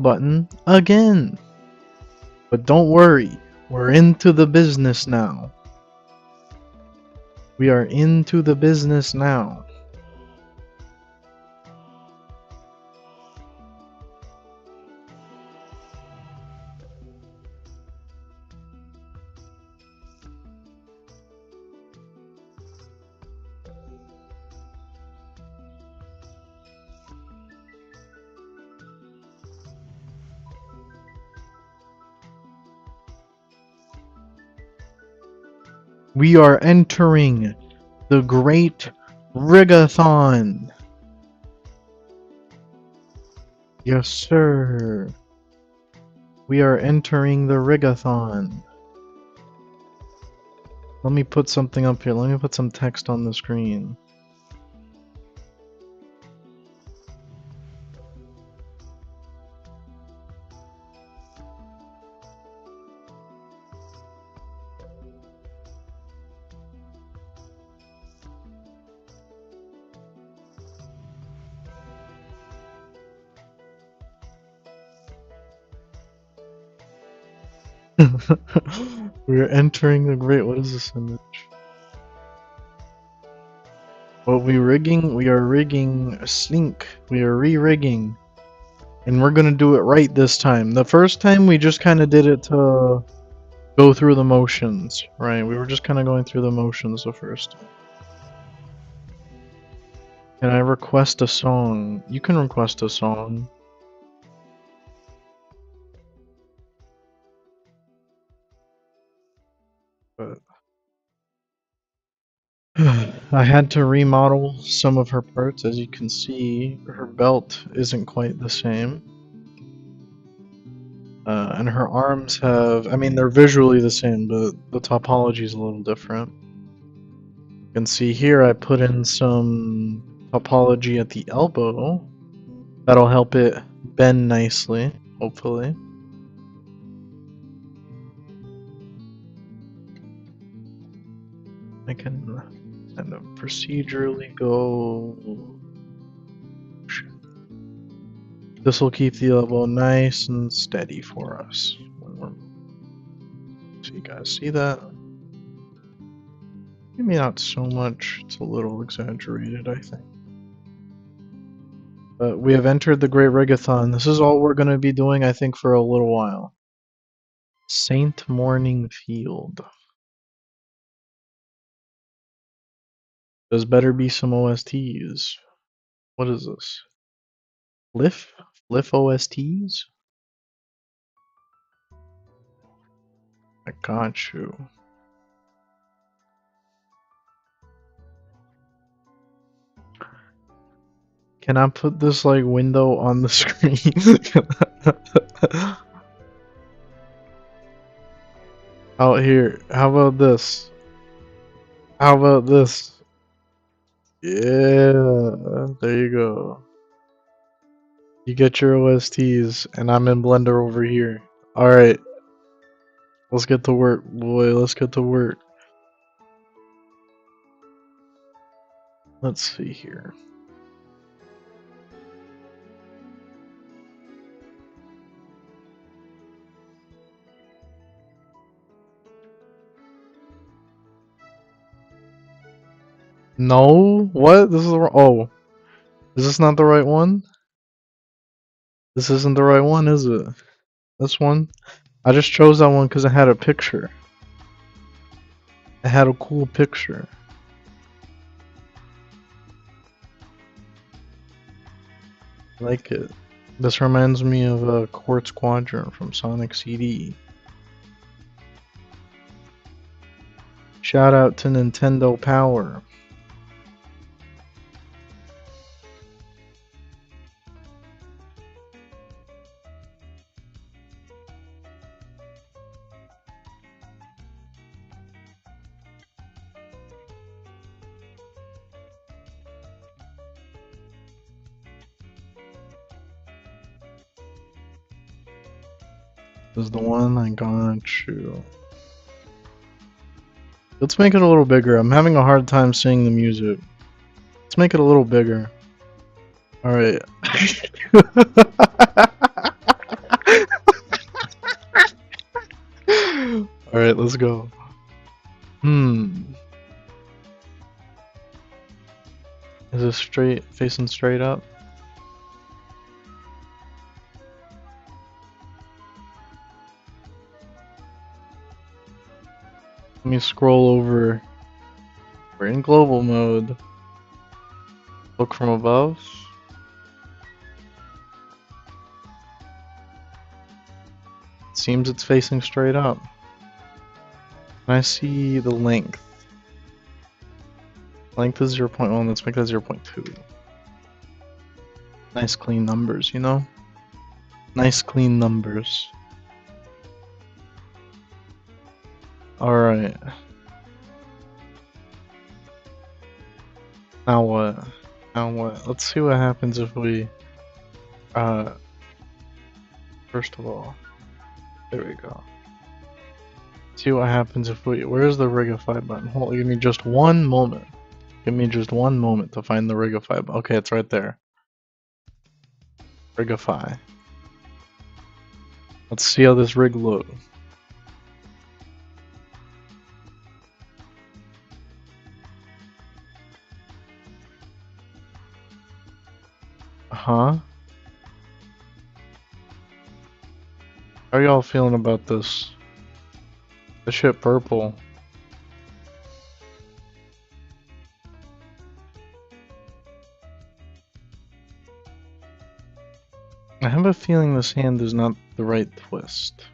button again. But don't worry, we're into the business now. We are into the business now. We are entering the Great Rigathon. Yes, sir. We are entering the Rigathon. Let me put something up here. Let me put some text on the screen. We're entering the great. What is this image? What we rigging? We are rigging a sink. We are re-rigging. And we're gonna do it right this time. The first time we just kind of did it to go through the motions, right? We were just kind of going through the motions the first time. Can I request a song? You can request a song. But I had to remodel some of her parts. As you can see, her belt isn't quite the same. And her arms have, I mean, they're visually the same, but the topology is a little different. You can see here I put in some topology at the elbow. That'll help it bend nicely, hopefully. I can kind of procedurally go. This will keep the elbow nice and steady for us when we're moving. So you guys see that? Maybe not so much, it's a little exaggerated, I think. But we have entered the Great Rigathon. This is all we're going to be doing, I think, for a little while. Saint Morning Field. There's better be some OSTs. What is this? Fliff OSTs? I got you. Can I put this like window on the screen? Out here. How about this? How about this? Yeah, there you go. You get your OSTs, and I'm in Blender over here. Alright. Let's get to work, boy. Let's get to work. Let's see here. No? What? This is the wrong. Oh. Is this not the right one? This isn't the right one, is it? This one? I just chose that one because it had a picture. It had a cool picture. I like it. This reminds me of a Quartz Quadrant from Sonic CD. Shout out to Nintendo Power. This is the one. I got you. Let's make it a little bigger. I'm having a hard time seeing the music. Let's make it a little bigger. Alright. let's go. Hmm. Is this straight, facing straight up? Let me scroll over. We're in global mode. Look from above. Seems it's facing straight up. And I see the length. Length is 0.1, let's make that 0.2. Nice clean numbers, you know? Nice clean numbers. Alright. Now what? Now what? Let's see what happens if we... First of all... There we go. See what happens if we... Where's the Rigify button? Hold on, give me just one moment. Give me just one moment to find the Rigify button. Okay, it's right there. Rigify. Let's see how this rig looks. Huh? How are y'all feeling about this? This shit purple. I have a feeling this hand is not the right twist.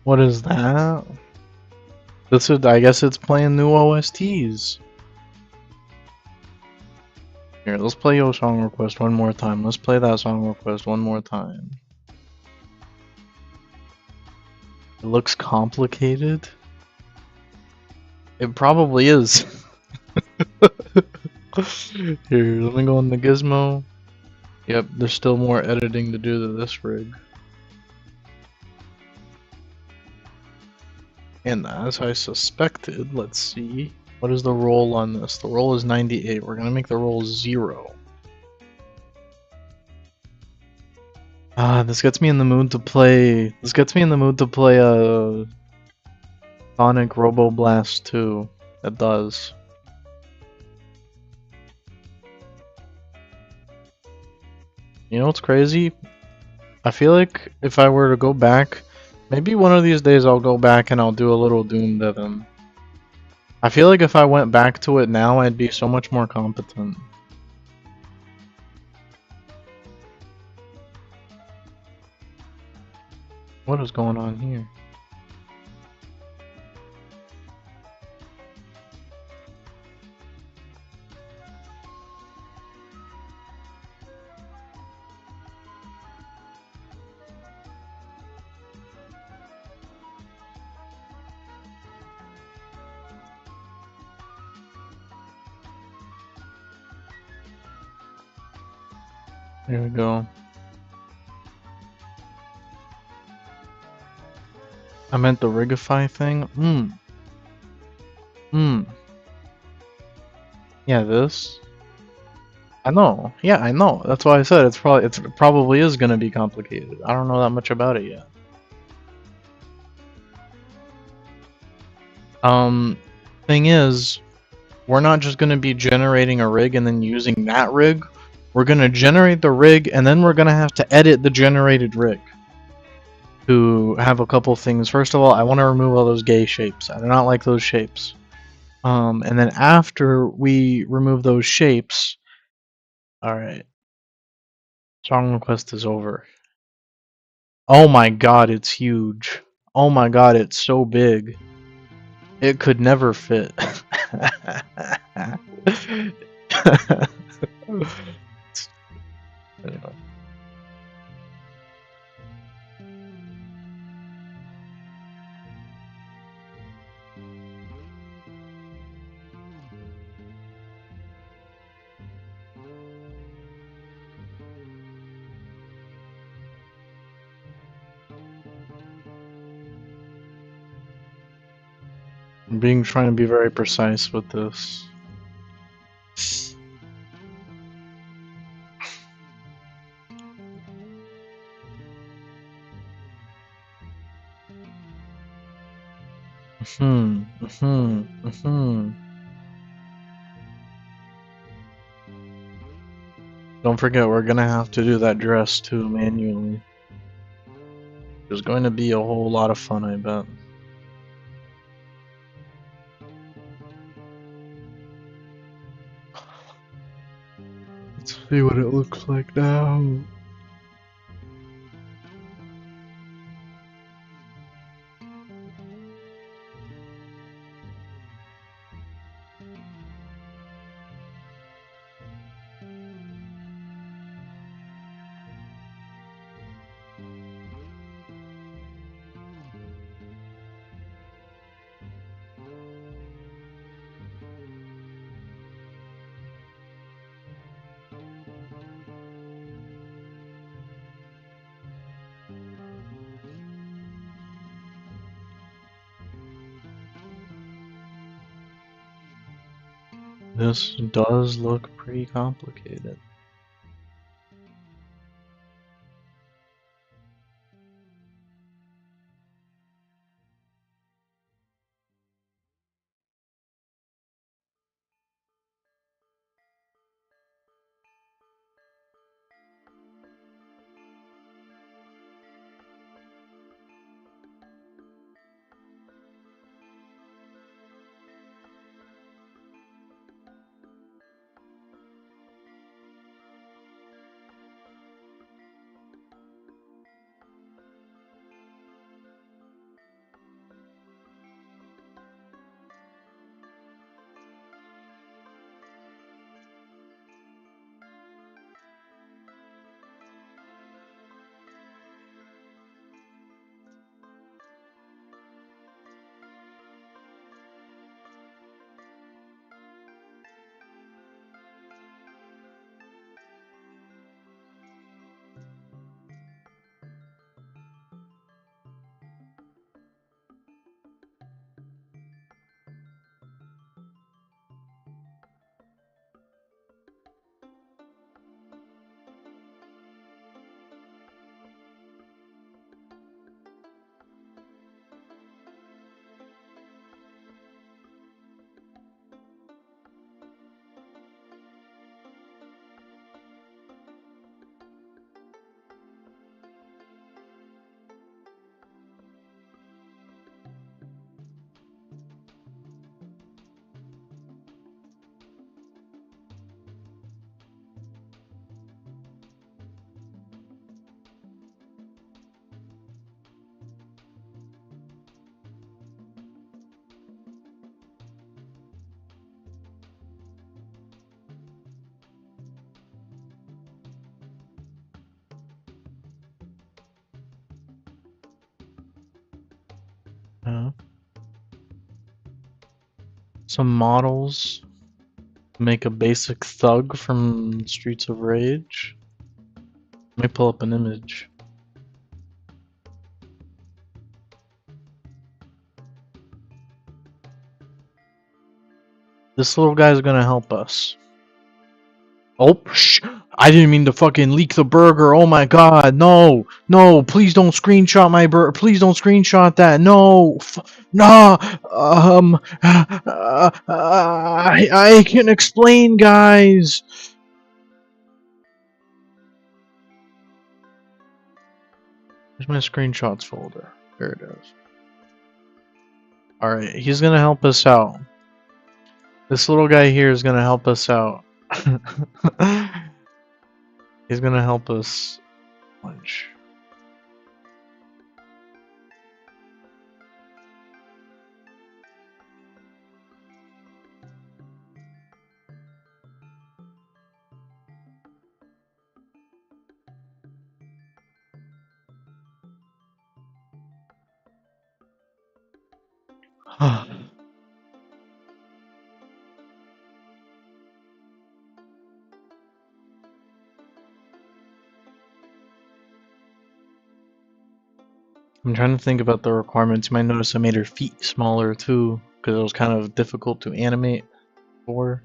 What is that? This is, I guess it's playing new OSTs. Here, let's play your song request one more time. Let's play that song request one more time. It looks complicated. It probably is. Here, let me go on the gizmo. Yep, there's still more editing to do to this rig. And as I suspected, let's see. What is the roll on this? The roll is 98. We're gonna make the roll 0. This gets me in the mood to play. This gets me in the mood to play Sonic Robo Blast 2. It does. You know what's crazy? I feel like if I were to go back, maybe one of these days I'll go back and I'll do a little Doom Devon. I feel like if I went back to it now, I'd be so much more competent. What is going on here? There we go. I meant the Rigify thing. Yeah, this. I know. Yeah, I know. That's why I said it probably is gonna be complicated. I don't know that much about it yet. Thing is, we're not just gonna be generating a rig and then using that rig. We're gonna generate the rig and then we're gonna have to edit the generated rig to have a couple things. First of all, I want to remove all those gay shapes. I do not like those shapes. And then after we remove those shapes, alright. Song request is over. Oh my god, it's huge. Oh my god, it's so big. It could never fit. Anyway. I'm trying to be very precise with this. Don't forget, we're gonna have to do that dress too manually. There's going to be a whole lot of fun, I bet. Let's see what it looks like now. This does look pretty complicated. Some models make a basic thug from Streets of Rage. Let me pull up an image. This little guy is gonna help us. Oh, shh! I didn't mean to fucking leak the burger. Oh my god, no, no! Please don't screenshot my burger. Please don't screenshot that. No, no. I can explain, guys. There's my screenshots folder. There it is. All right, he's gonna help us out. This little guy here is gonna help us out. He's gonna help us lunch. I'm trying to think about the requirements. You might notice I made her feet smaller too, because it was kind of difficult to animate for.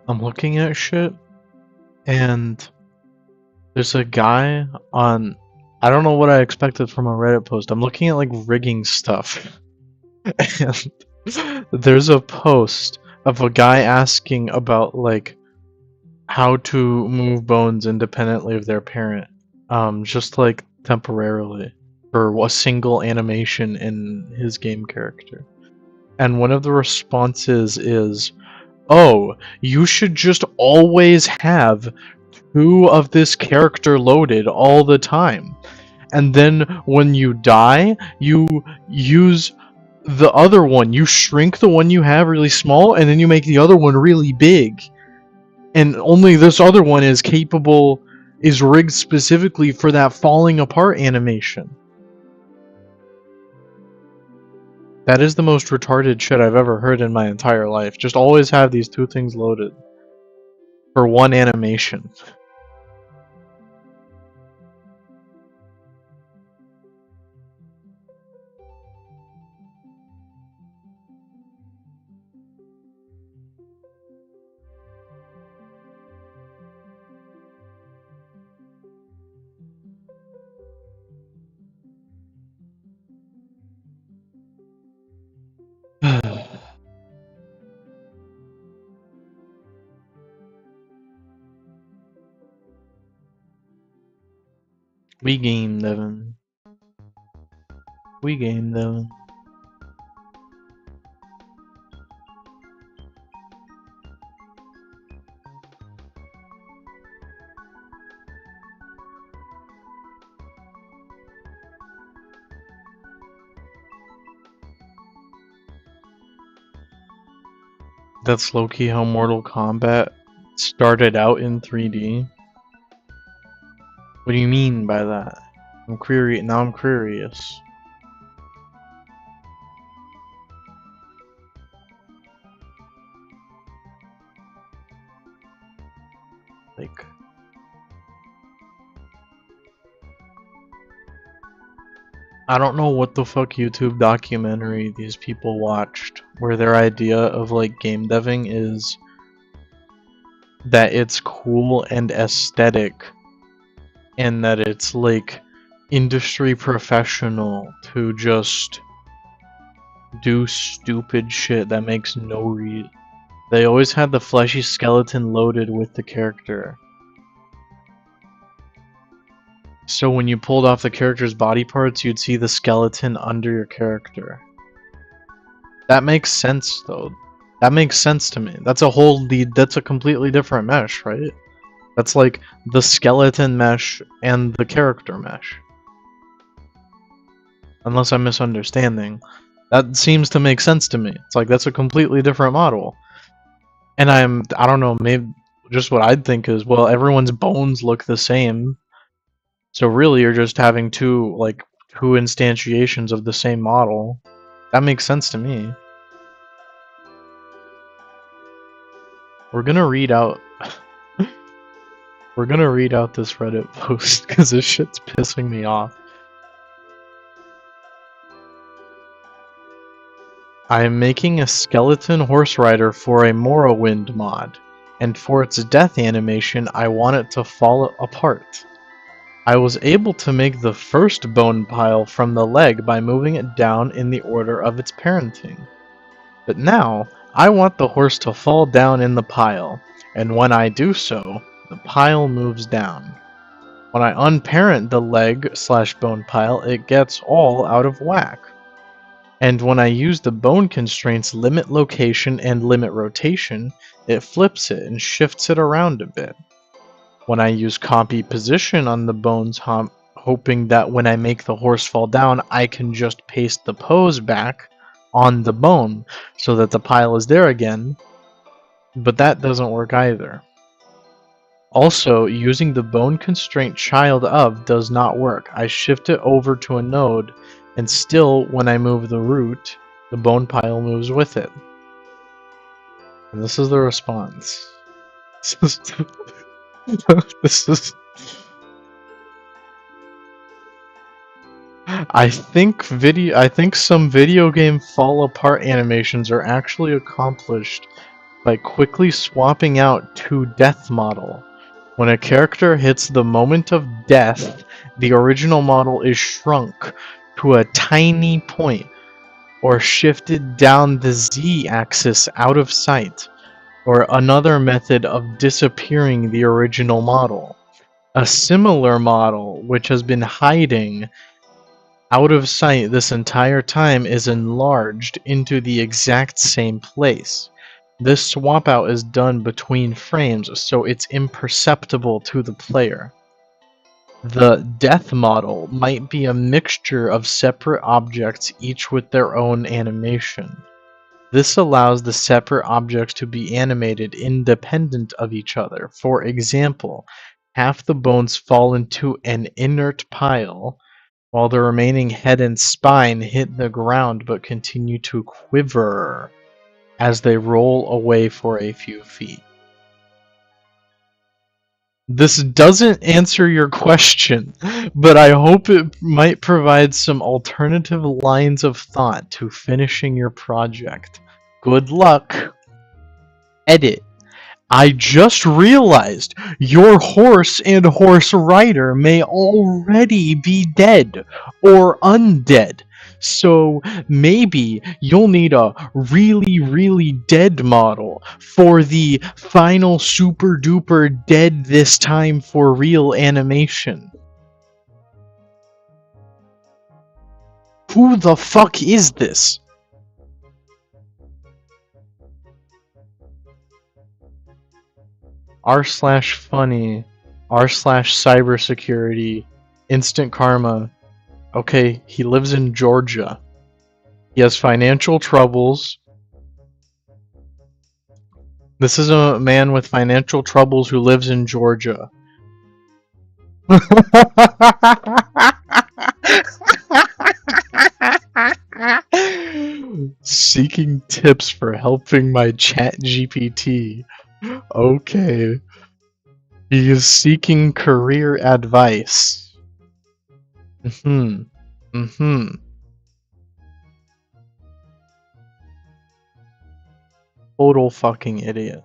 I'm looking at shit, and there's a guy on. I don't know what I expected from a Reddit post. I'm looking at like rigging stuff, and there's a post of a guy asking about like how to move bones independently of their parent, just like temporarily for a single animation in his game character. And one of the responses is, "Oh, you should just always have two of this character loaded all the time. And then when you die, you use the other one. You shrink the one you have really small, and then you make the other one really big. And only this other one is capable, is rigged specifically for that falling apart animation." That is the most retarded shit I've ever heard in my entire life. Just always have these two things loaded for one animation. We game, Devin. We game, Devin. That's low-key how Mortal Kombat started out in 3D. What do you mean by that? I'm curious. Like, I don't know what the fuck YouTube documentary these people watched, where their idea of like game deving is that it's cool and aesthetic, and that it's like industry professional to just do stupid shit that makes no They always had the fleshy skeleton loaded with the character. So when you pulled off the character's body parts, you'd see the skeleton under your character. That makes sense, though. That makes sense to me. That's a completely different mesh, right? That's like the skeleton mesh and the character mesh. Unless I'm misunderstanding. That seems to make sense to me. It's like that's a completely different model. And I don't know, maybe just what I'd think is, well, everyone's bones look the same. So really you're just having two instantiations of the same model. That makes sense to me. We're gonna read out this Reddit post because this shit's pissing me off. I am making a skeleton horse rider for a Morrowind mod, and for its death animation I want it to fall apart. I was able to make the first bone pile from the leg by moving it down in the order of its parenting. But now, I want the horse to fall down in the pile, and when I do so, the pile moves down. When I unparent the leg/bone pile, it gets all out of whack. And when I use the bone constraints limit location and limit rotation, it flips it and shifts it around a bit. When I use copy position on the bones, hoping that when I make the horse fall down, I can just paste the pose back on the bone so that the pile is there again, but that doesn't work either. Also, using the bone constraint child of does not work. I shift it over to a node, and still, when I move the root, the bone pile moves with it. And this is the response. This is... I think some video game fall apart animations are actually accomplished by quickly swapping out to death model. When a character hits the moment of death, the original model is shrunk to a tiny point or shifted down the Z-axis out of sight, or another method of disappearing the original model. A similar model, which has been hiding out of sight this entire time, is enlarged into the exact same place. This swap out is done between frames, so it's imperceptible to the player. The death model might be a mixture of separate objects, each with their own animation. This allows the separate objects to be animated independent of each other. For example, half the bones fall into an inert pile, while the remaining head and spine hit the ground but continue to quiver as they roll away for a few feet. This doesn't answer your question, but I hope it might provide some alternative lines of thought to finishing your project. Good luck. Edit. I just realized your horse and horse rider may already be dead or undead. So maybe you'll need a really dead model for the final super duper dead this time for real animation. Who the fuck is this? r/funny, r/cybersecurity, instant karma. Okay, he lives in Georgia. He has financial troubles. This is a man with financial troubles who lives in Georgia. Seeking tips for helping my chat GPT. Okay. He is seeking career advice. Total fucking idiot.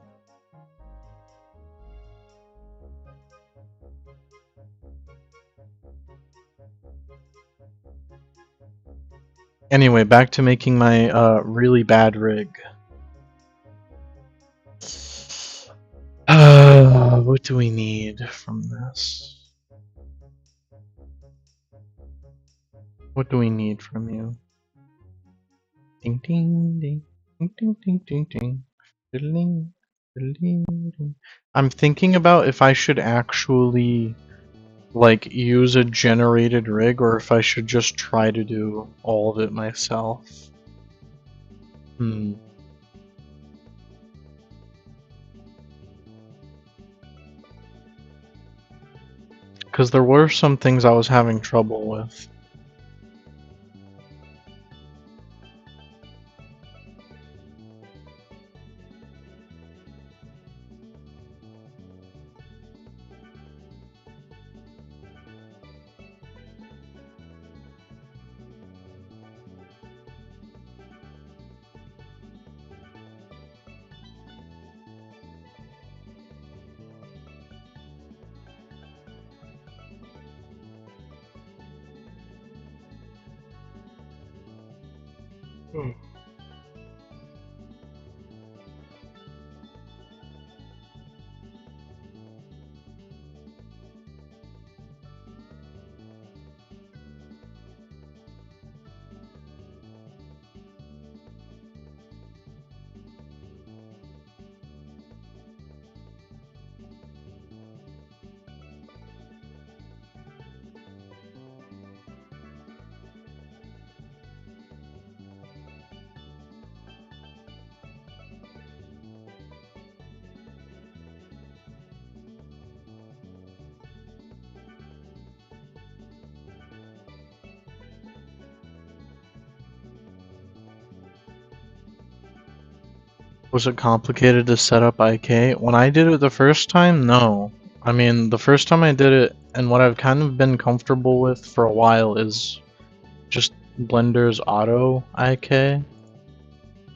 Anyway, back to making my really bad rig. What do we need from this? What do we need from you? Ding ding ding ding ding ding ding ding. Diddling, diddling, ding. I'm thinking about if I should actually like use a generated rig or if I should just try to do all of it myself. Because there were some things I was having trouble with. Was it complicated to set up IK? When I did it the first time, no. I mean, the first time I did it, and what I've kind of been comfortable with for a while is just Blender's auto IK.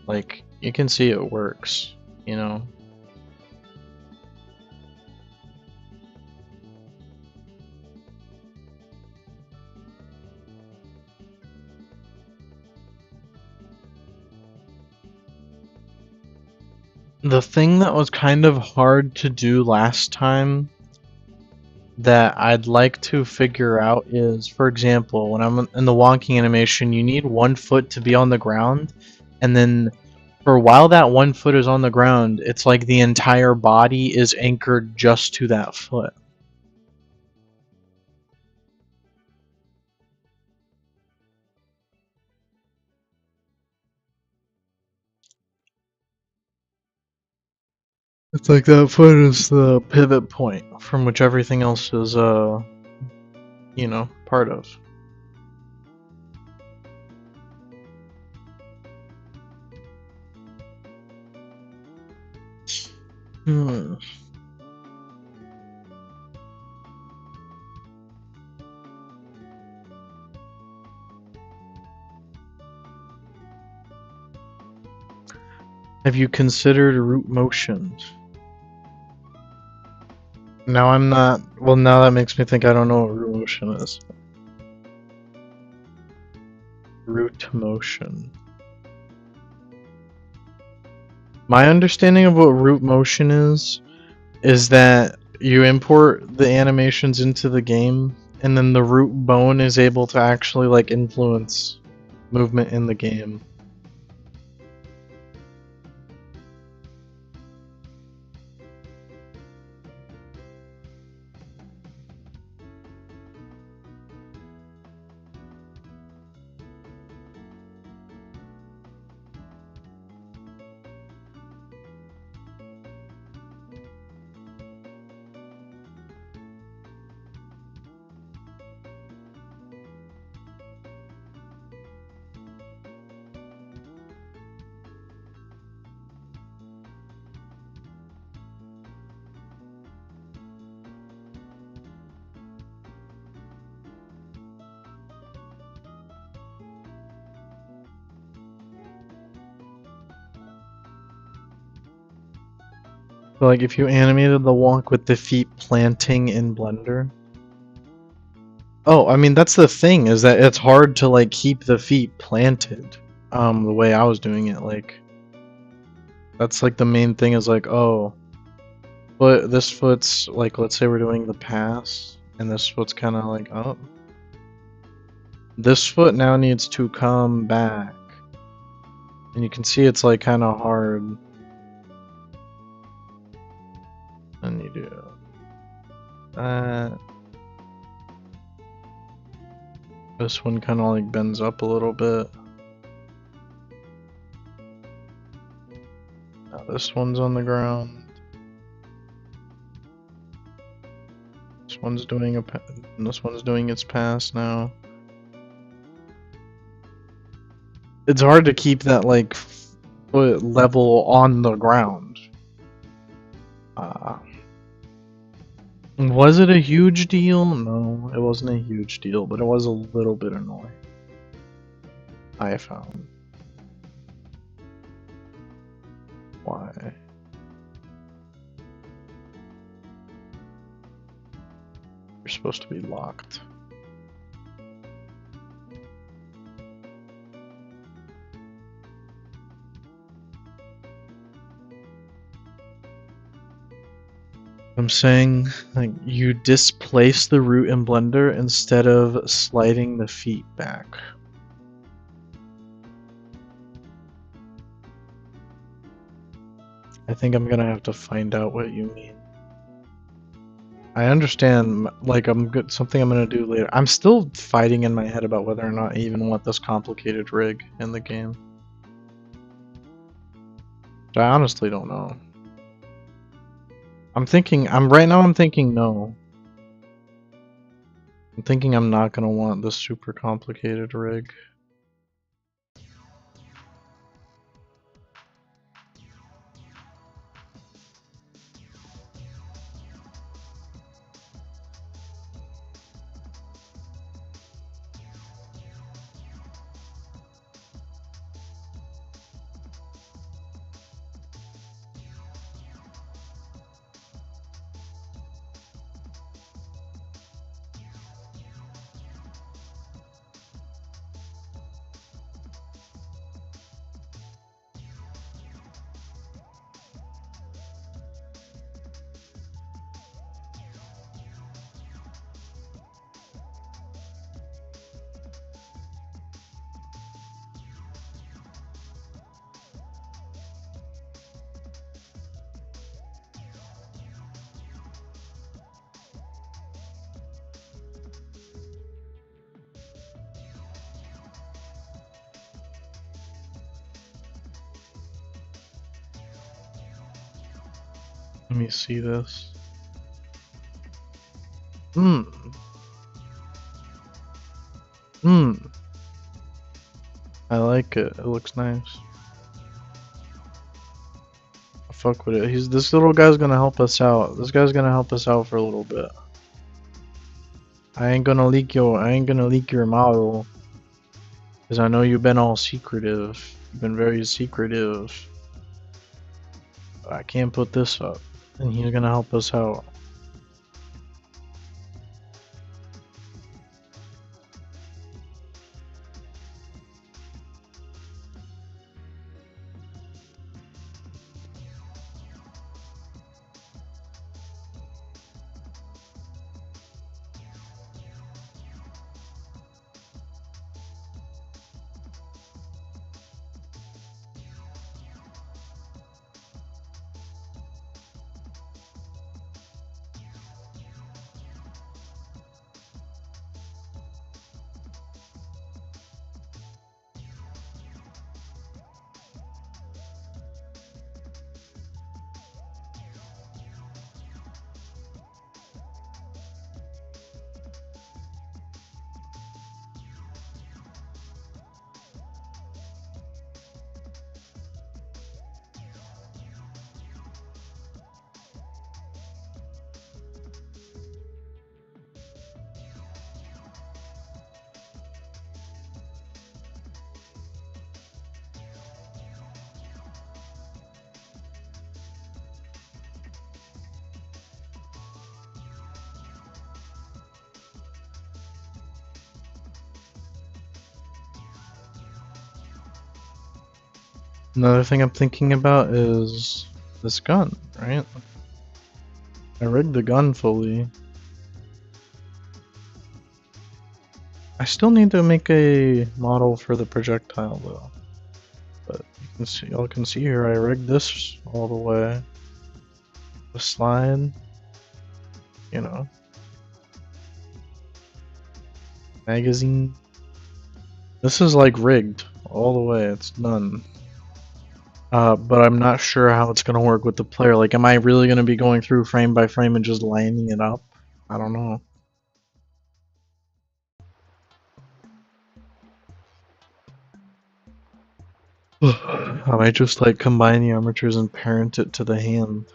Like, you can see it works, you know? The thing that was kind of hard to do last time that I'd like to figure out is, for example, when I'm in the wonking animation, you need 1 foot to be on the ground, and then for a while that 1 foot is on the ground, it's like the entire body is anchored just to that foot. It's like that foot is the pivot point from which everything else is, you know, part of. Have you considered root motion? Now I'm not. Well, now that makes me think I don't know what root motion is. Root motion. My understanding of what root motion is that you import the animations into the game, and then the root bone is able to actually like influence movement in the game. So, like, if you animated the walk with the feet planting in Blender. Oh, I mean, that's the thing, is that it's hard to, like, keep the feet planted, the way I was doing it, like, that's, like, the main thing is, like, oh, But this foot's like, let's say we're doing the pass, and this foot's kind of like up. This foot now needs to come back. And you can see it's like kind of hard. And you do that. This one kind of like bends up a little bit. Now this one's on the ground. This one's doing this one's doing its pass now. It's hard to keep that like foot level on the ground. Was it a huge deal? No, it wasn't a huge deal, but it was a little bit annoying. I found. Why? You're supposed to be locked. I'm saying, like, you displace the root in Blender instead of sliding the feet back. I think I'm gonna have to find out what you mean. I understand, like, something I'm gonna do later. I'm still fighting in my head about whether or not I even want this complicated rig in the game. I honestly don't know. Right now I'm thinking no. I'm thinking I'm not gonna want this super complicated rig. Let me see this. I like it. It looks nice. I fuck with it. This little guy's gonna help us out. This guy's gonna help us out for a little bit. I ain't gonna leak your model. Cause I know you've been all secretive. You've been very secretive. I can't put this up. And he's gonna help us out. Another thing I'm thinking about is this gun, right? I rigged the gun fully. I still need to make a model for the projectile though. But you can see, y'all can see here, I rigged this all the way. The slide, you know, magazine. This is like rigged all the way. It's done. But I'm not sure how it's gonna work with the player. Like, am I really gonna be going through frame by frame and just lining it up? I don't know. I might just like combine the armatures and parent it to the hand.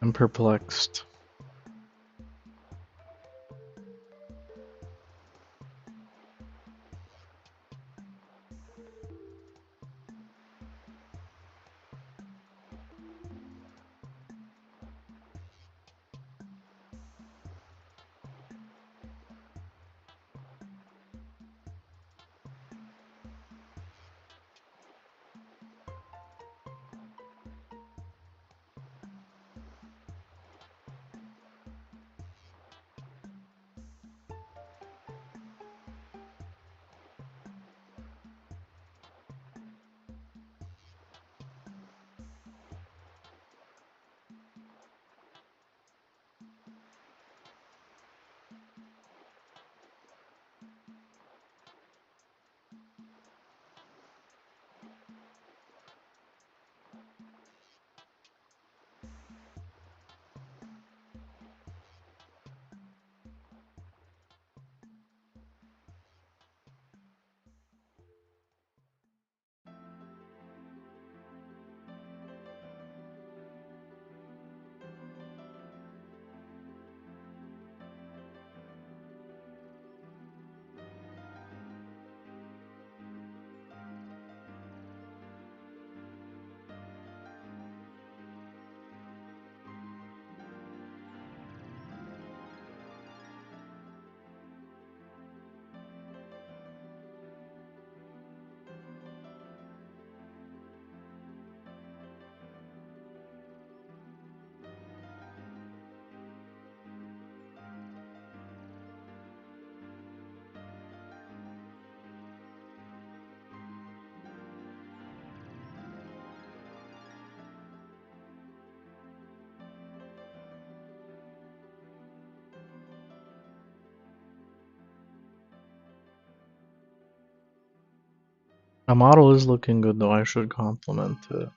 I'm perplexed. My model is looking good though, I should compliment it.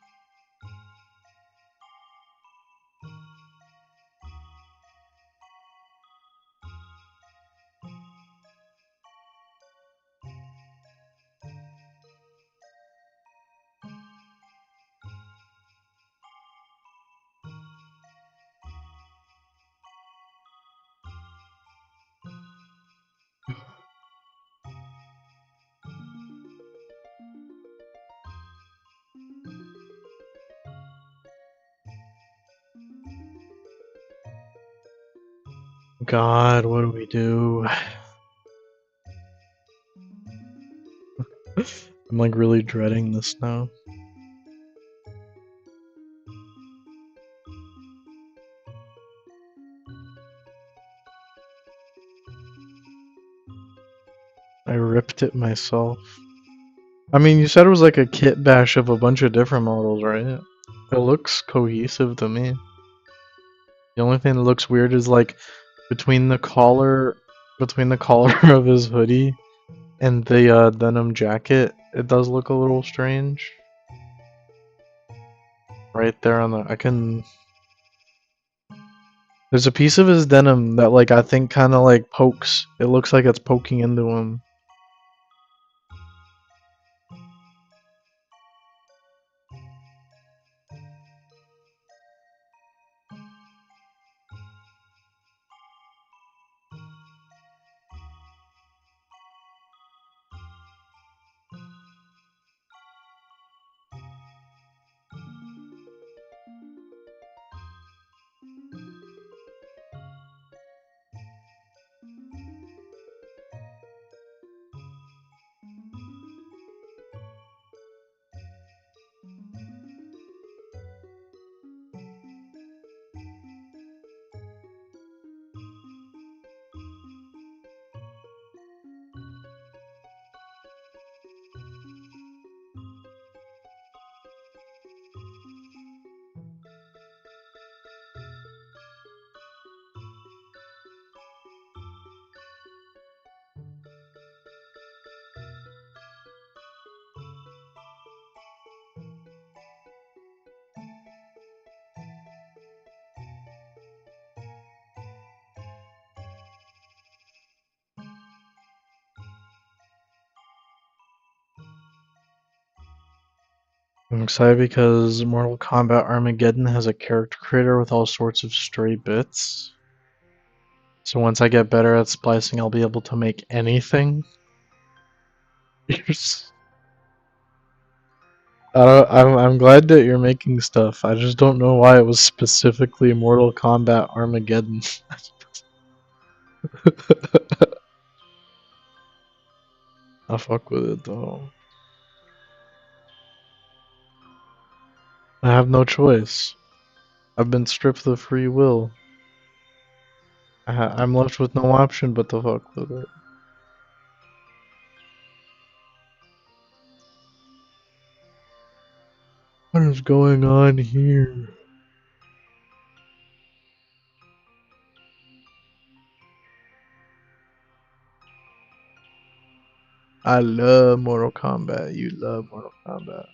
God, what do we do? I'm like really dreading this now. I ripped it myself. I mean, you said it was like a kit bash of a bunch of different models, right? It looks cohesive to me. The only thing that looks weird is like between the collar, between the collar of his hoodie and the denim jacket, it does look a little strange. Right there on the, I can. There's a piece of his denim that like I think kind of like pokes. It looks like it's poking into him. I'm excited because Mortal Kombat Armageddon has a character creator with all sorts of stray bits. So once I get better at splicing, I'll be able to make anything. I'm glad that you're making stuff. I just don't know why it was specifically Mortal Kombat Armageddon. I fuck with it though. I have no choice. I've been stripped of free will. I'm left with no option but to fuck with it. What is going on here? I love Mortal Kombat. You love Mortal Kombat.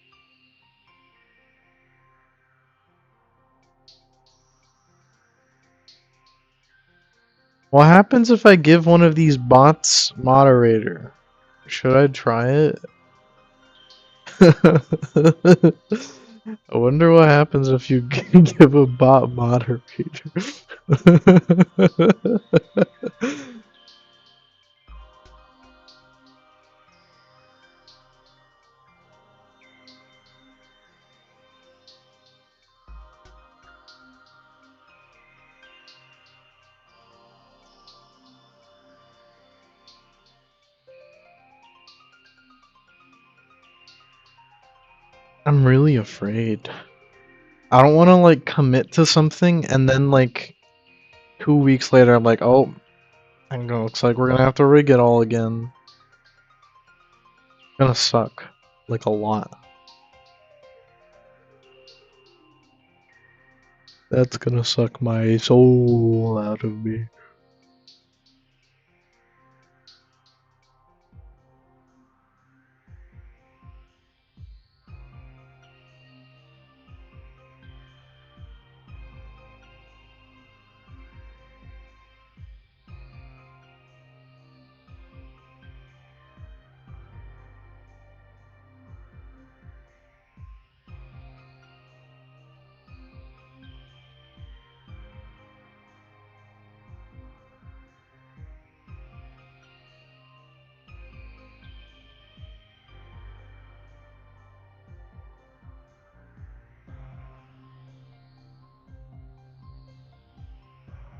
What happens if I give one of these bots moderator? Should I try it? I wonder what happens if you give a bot moderator. I'm really afraid. I don't want to like commit to something and then like 2 weeks later I'm like, oh, looks like we're gonna have to rig it all again. It's gonna suck. Like a lot. That's gonna suck my soul out of me.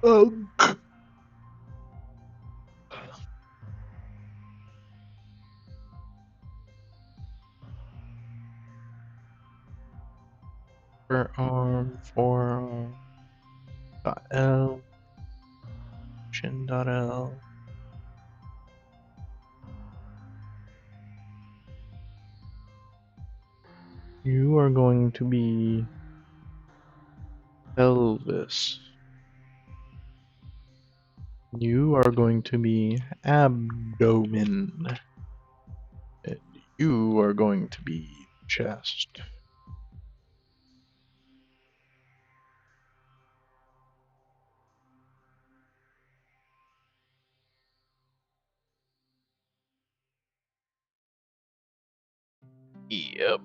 Oh. Forearm, dot L, chin dot L. You are going to be pelvis. You are going to be abdomen. And you are going to be chest. Yep.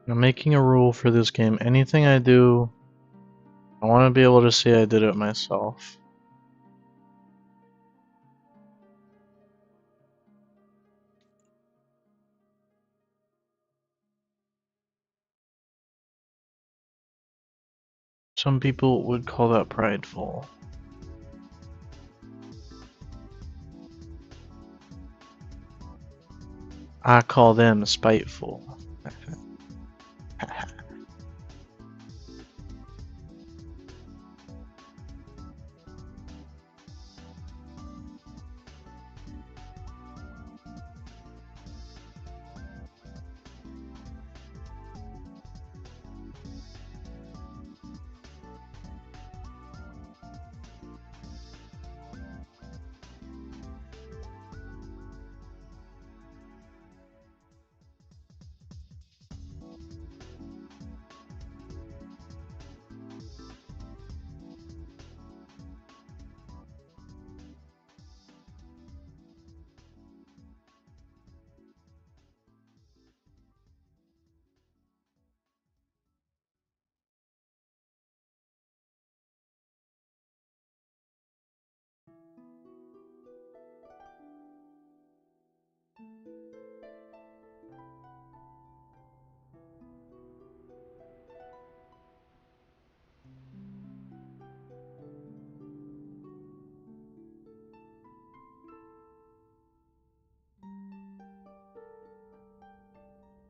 I'm making a rule for this game. Anything I do, I want to be able to say I did it myself. Some people would call that prideful. I call them spiteful.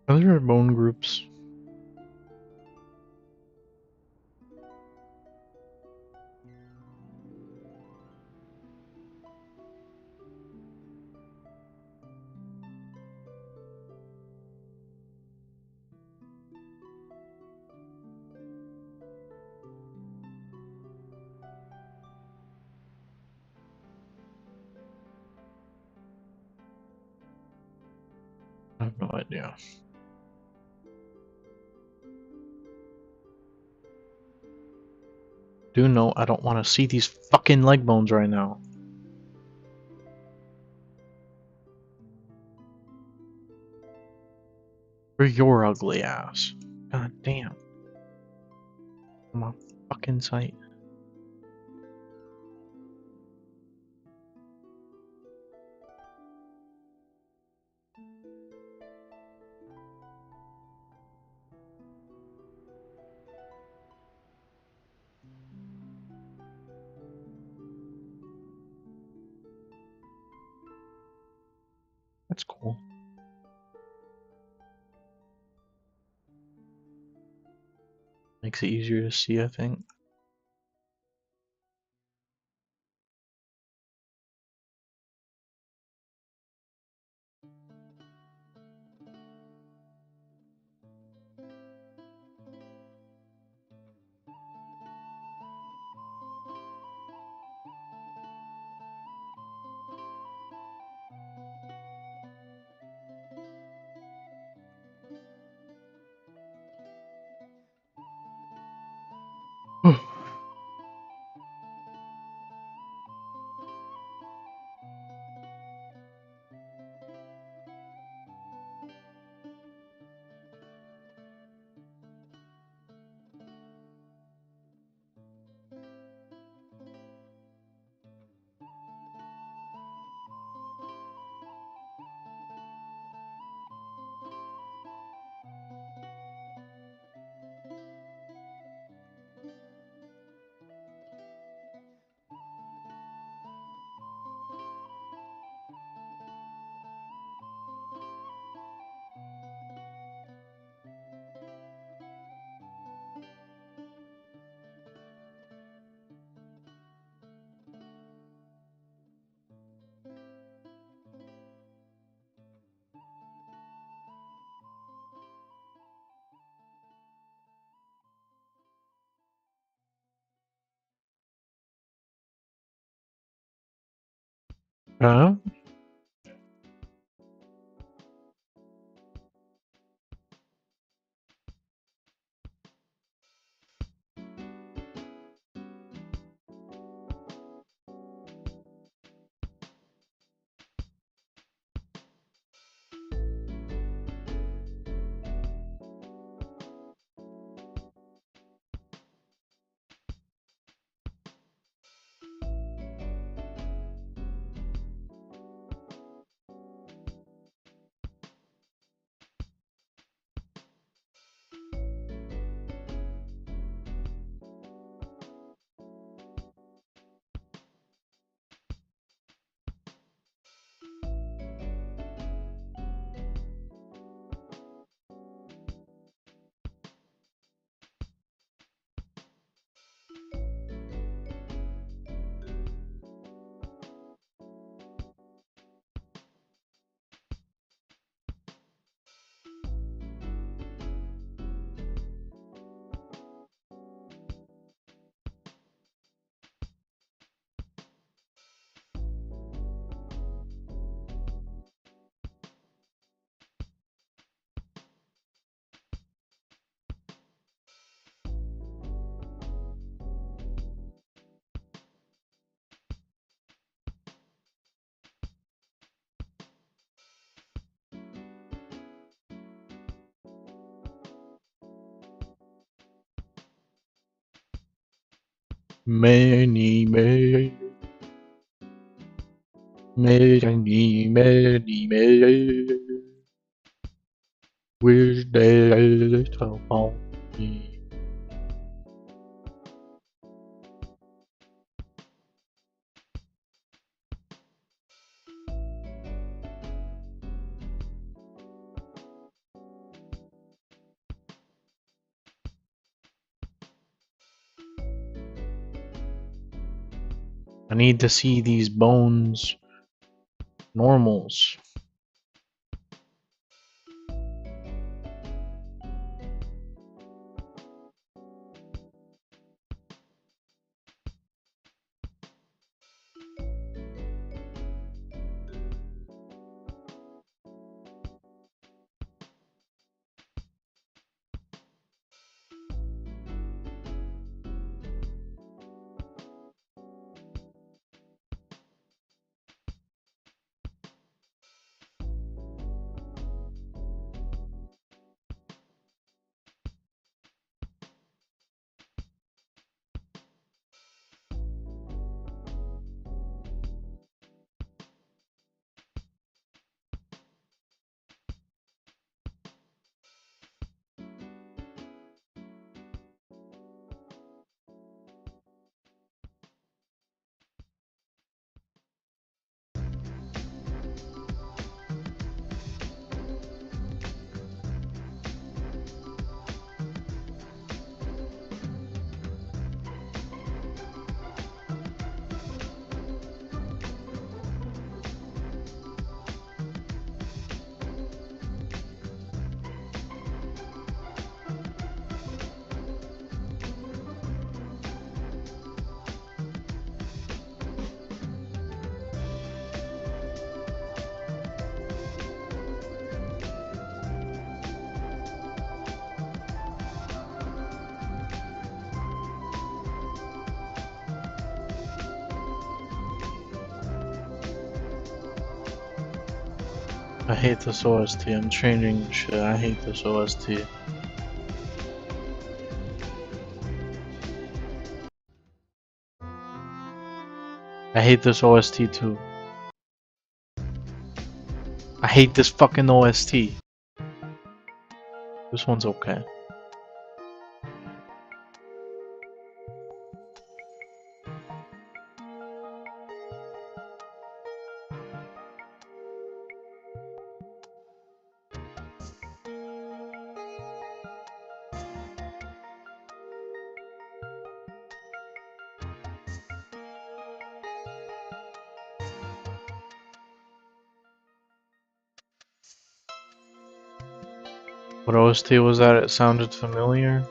Are there bone groups? I have no idea. Do know I don't want to see these fucking leg bones right now. For your ugly ass. God damn. I'm on fucking sight. That's cool. Makes it easier to see, I think. Huh? Many, many, many, many, wish they upon me. I need to see these bones normals. I hate this OST. I'm changing shit. I hate this OST. I hate this OST too. I hate this fucking OST. This one's okay. What OST was that? It sounded familiar.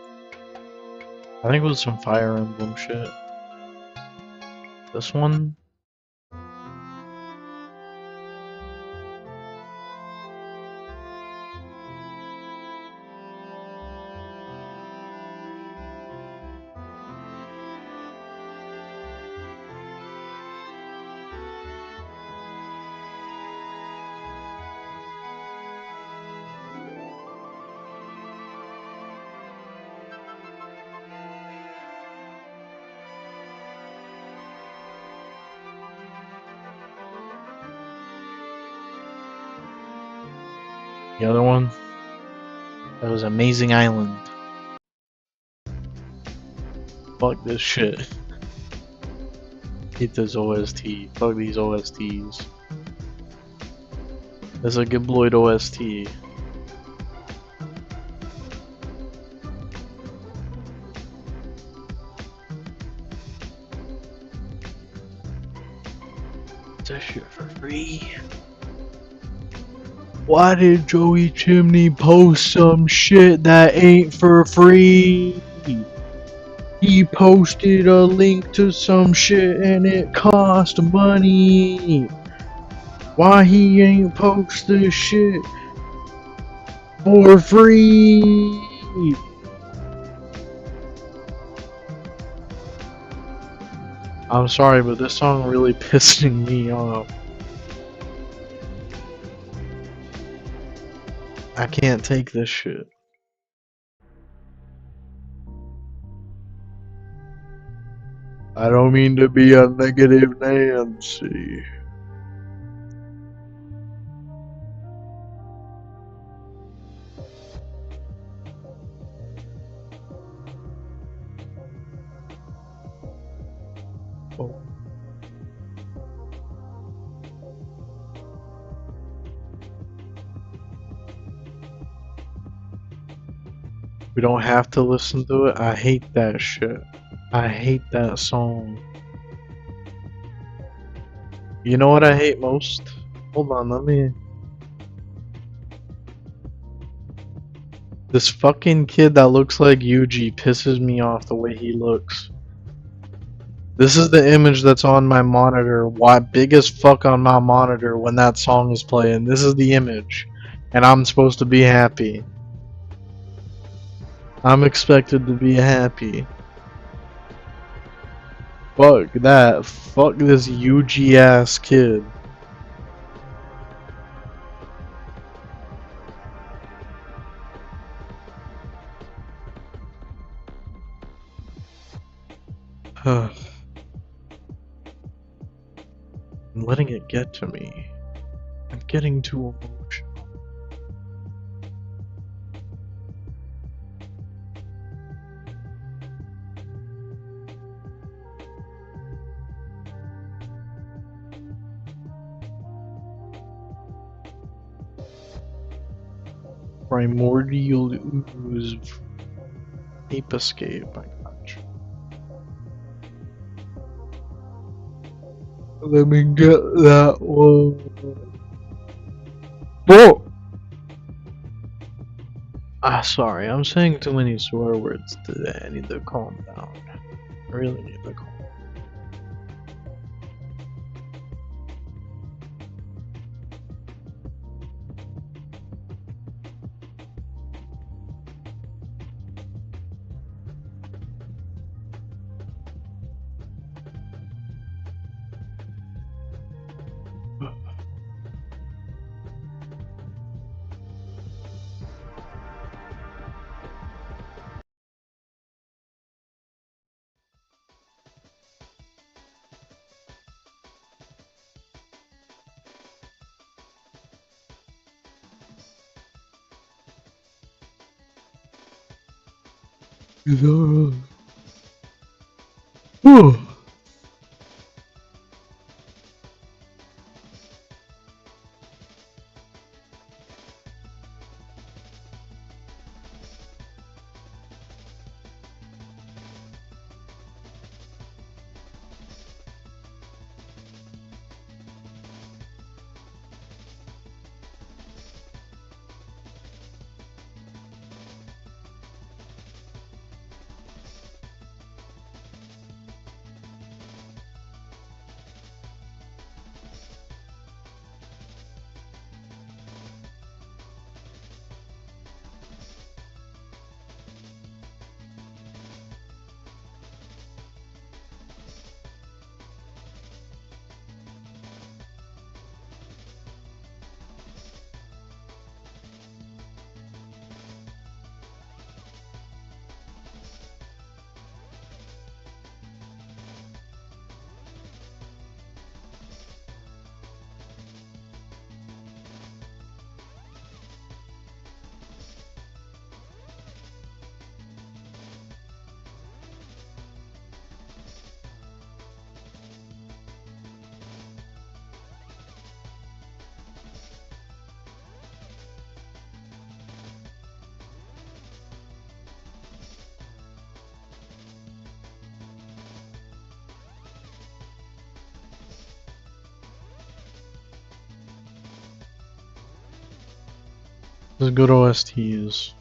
I think it was some Fire Emblem shit. This one? The other one? That was Amazing Island. Fuck this shit. Hate this OST. Fuck these OSTs. There's a Gibloid OST. Is that shit for free? Why did Joey Chimney post some shit that ain't for free? He posted a link to some shit and it cost money. Why he ain't post this shit for free? I'm sorry, but this song really pissing me off. I can't take this shit. I don't mean to be a negative Nancy. Oh. We don't have to listen to it. I hate that shit. I hate that song. You know what I hate most? Hold on, let me... This fucking kid that looks like Yuji pisses me off the way he looks. This is the image that's on my monitor. Why big as fuck on my monitor when that song is playing. This is the image. And I'm supposed to be happy. I'm expected to be happy. Fuck that. Fuck this Yuji ass kid. I'm letting it get to me. I'm getting too emotional. Primordial ooze. Ape escape. I got you. Let me get that one. Whoa! Sorry, I'm saying too many swear words today. I need to calm down. I really need to calm down. Whew. This is good OSTs.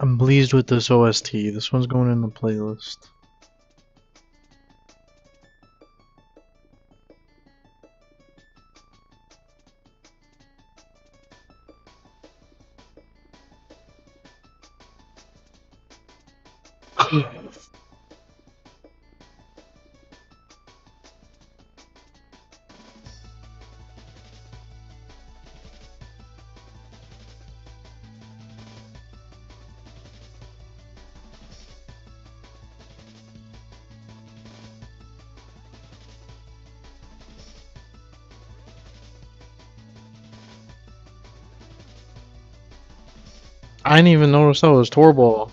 I'm pleased with this OST. This one's going in the playlist. I didn't even notice that was Torball.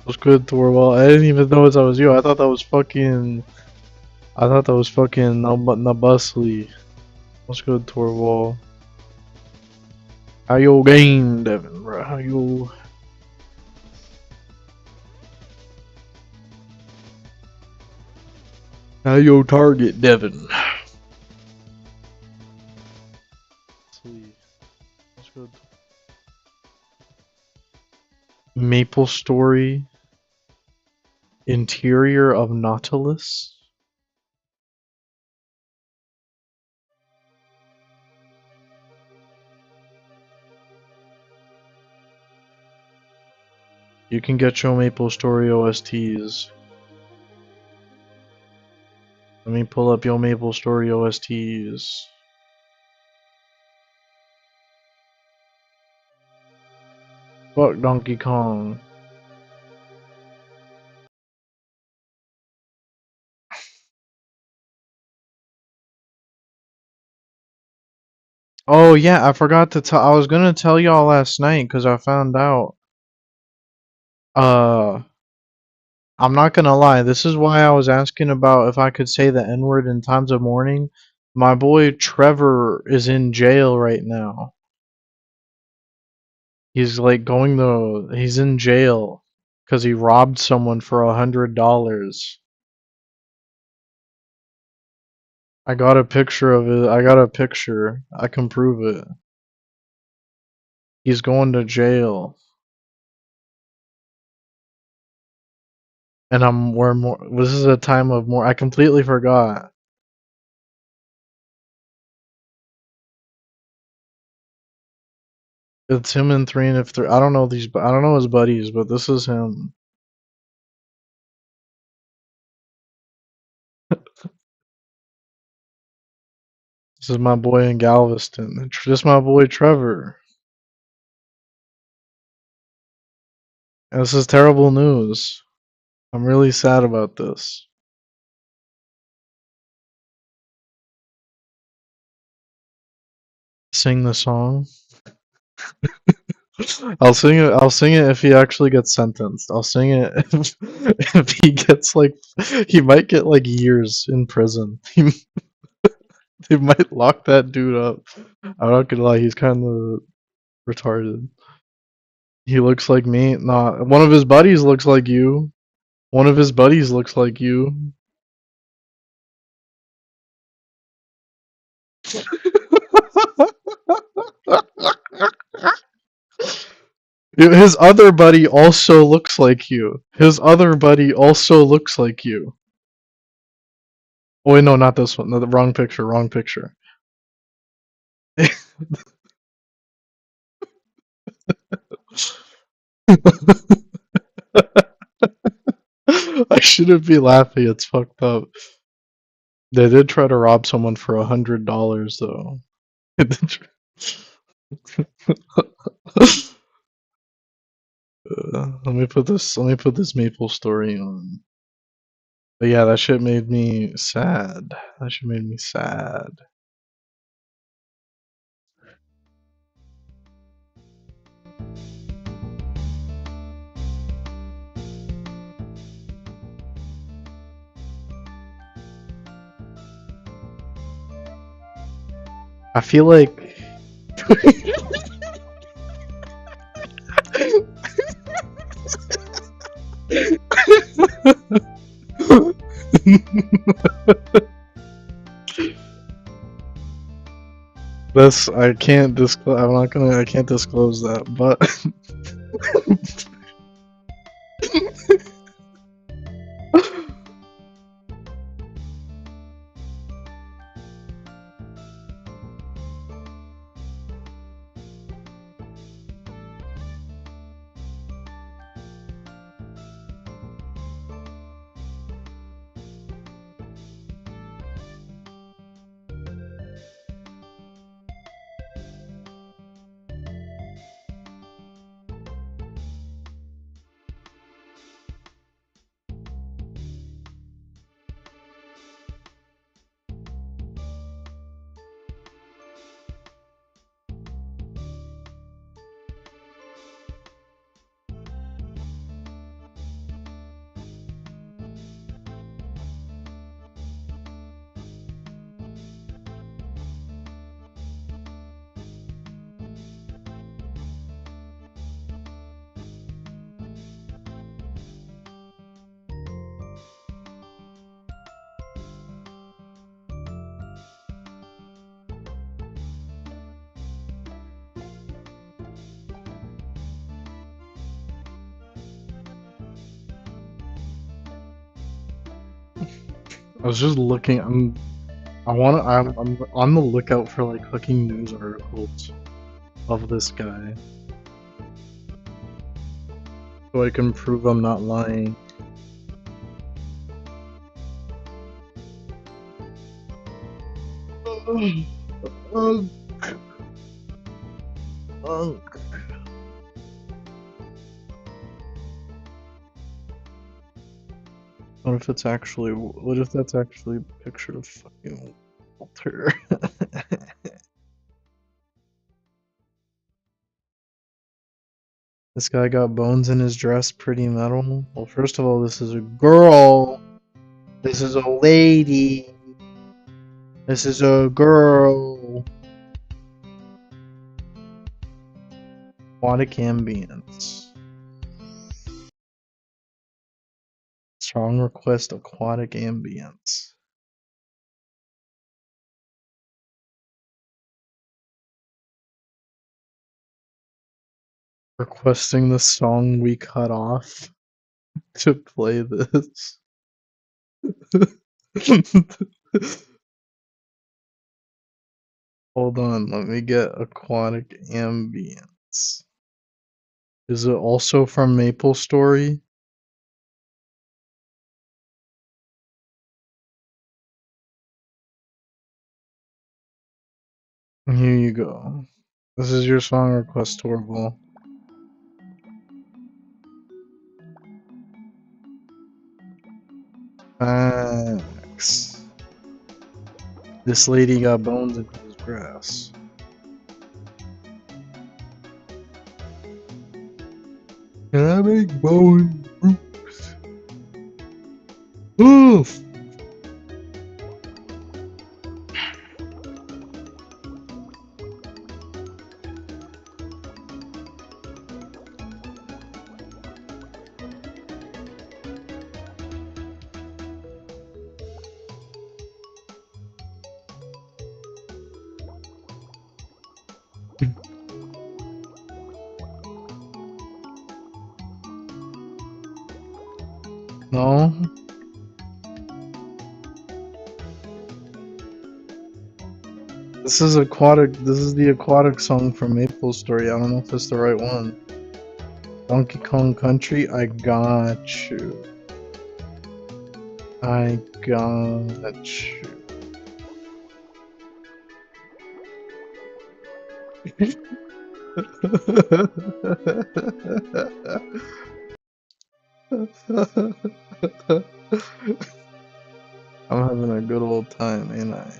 What's good, Torball? I didn't even notice that was you. I thought that was fucking. I thought that was fucking Nabusly. What's good, Torball? How your game, Devin, bro? How you? How your target, Devin? What's good? Maple Story. Interior of Nautilus. You can get your Maple Story OSTs. Let me pull up your Maple Story OSTs. Fuck Donkey Kong. Oh yeah, I forgot to tell. I was gonna tell y'all last night because I found out. Uh, I'm not gonna lie. This is why I was asking about if I could say the N word in times of mourning. My boy Trevor is in jail right now. He's like going to. He's in jail because he robbed someone for $100. I got a picture of it. I got a picture. I can prove it. He's going to jail. And we're more. This is a time of more. I completely forgot. It's him and three and if three. I don't know these. I don't know his buddies, but this is him. This is my boy in Galveston. This is my boy Trevor. And this is terrible news. I'm really sad about this. Sing the song. I'll sing it. I'll sing it if he actually gets sentenced. I'll sing it if he gets like he might get like years in prison. They might lock that dude up. I'm not gonna lie, he's kind of retarded. He looks like me. Nah, one of his buddies looks like you. One of his buddies looks like you. His other buddy also looks like you. His other buddy also looks like you. Oh wait, no, not this one. No, the wrong picture. Wrong picture. I shouldn't be laughing. It's fucked up. They did try to rob someone for $100 though. Let me put this. Let me put this Maple Story on. But yeah, that shit made me sad. That shit made me sad. I feel like. This I can't disclose. I can't disclose that, but I was just looking. I'm on the lookout for like hooking news articles of this guy, so I can prove I'm not lying. What if it's actually? What if that's actually a picture of fucking Walter? This guy got bones in his dress, pretty metal. Well, first of all, this is a girl. This is a lady. This is a girl. Aquatic ambience. Strong request aquatic ambience. Requesting the song we cut off to play this. Hold on, let me get aquatic ambience. Is it also from Maple Story? Here you go. This is your song request, Torval. Facts. This lady got bones in his grass. Can I make bone groups? Oof! No? This is aquatic. This is the aquatic song from Maple Story. I don't know if it's the right one. Donkey Kong Country, I got you. I got you. I'm having a good old time, ain't I?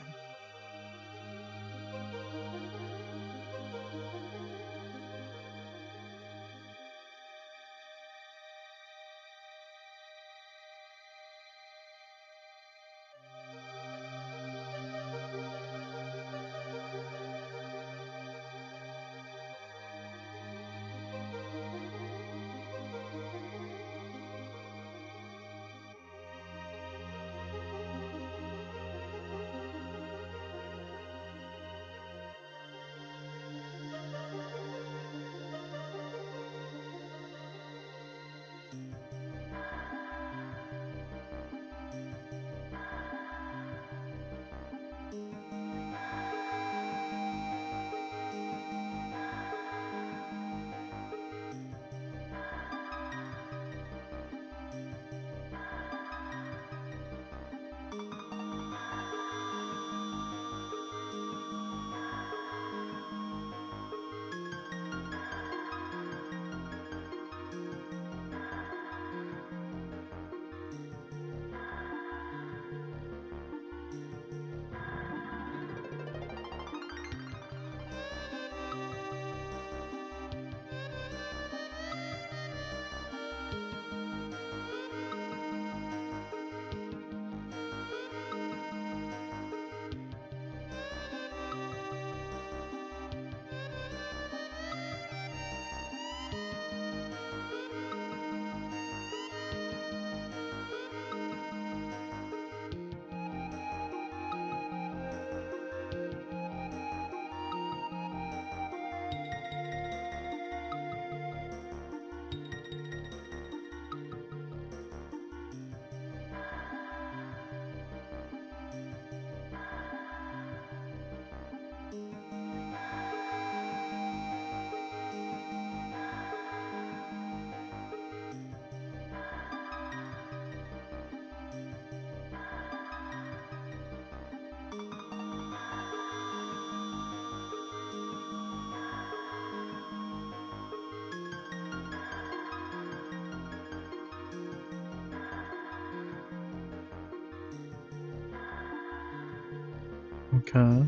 Okay.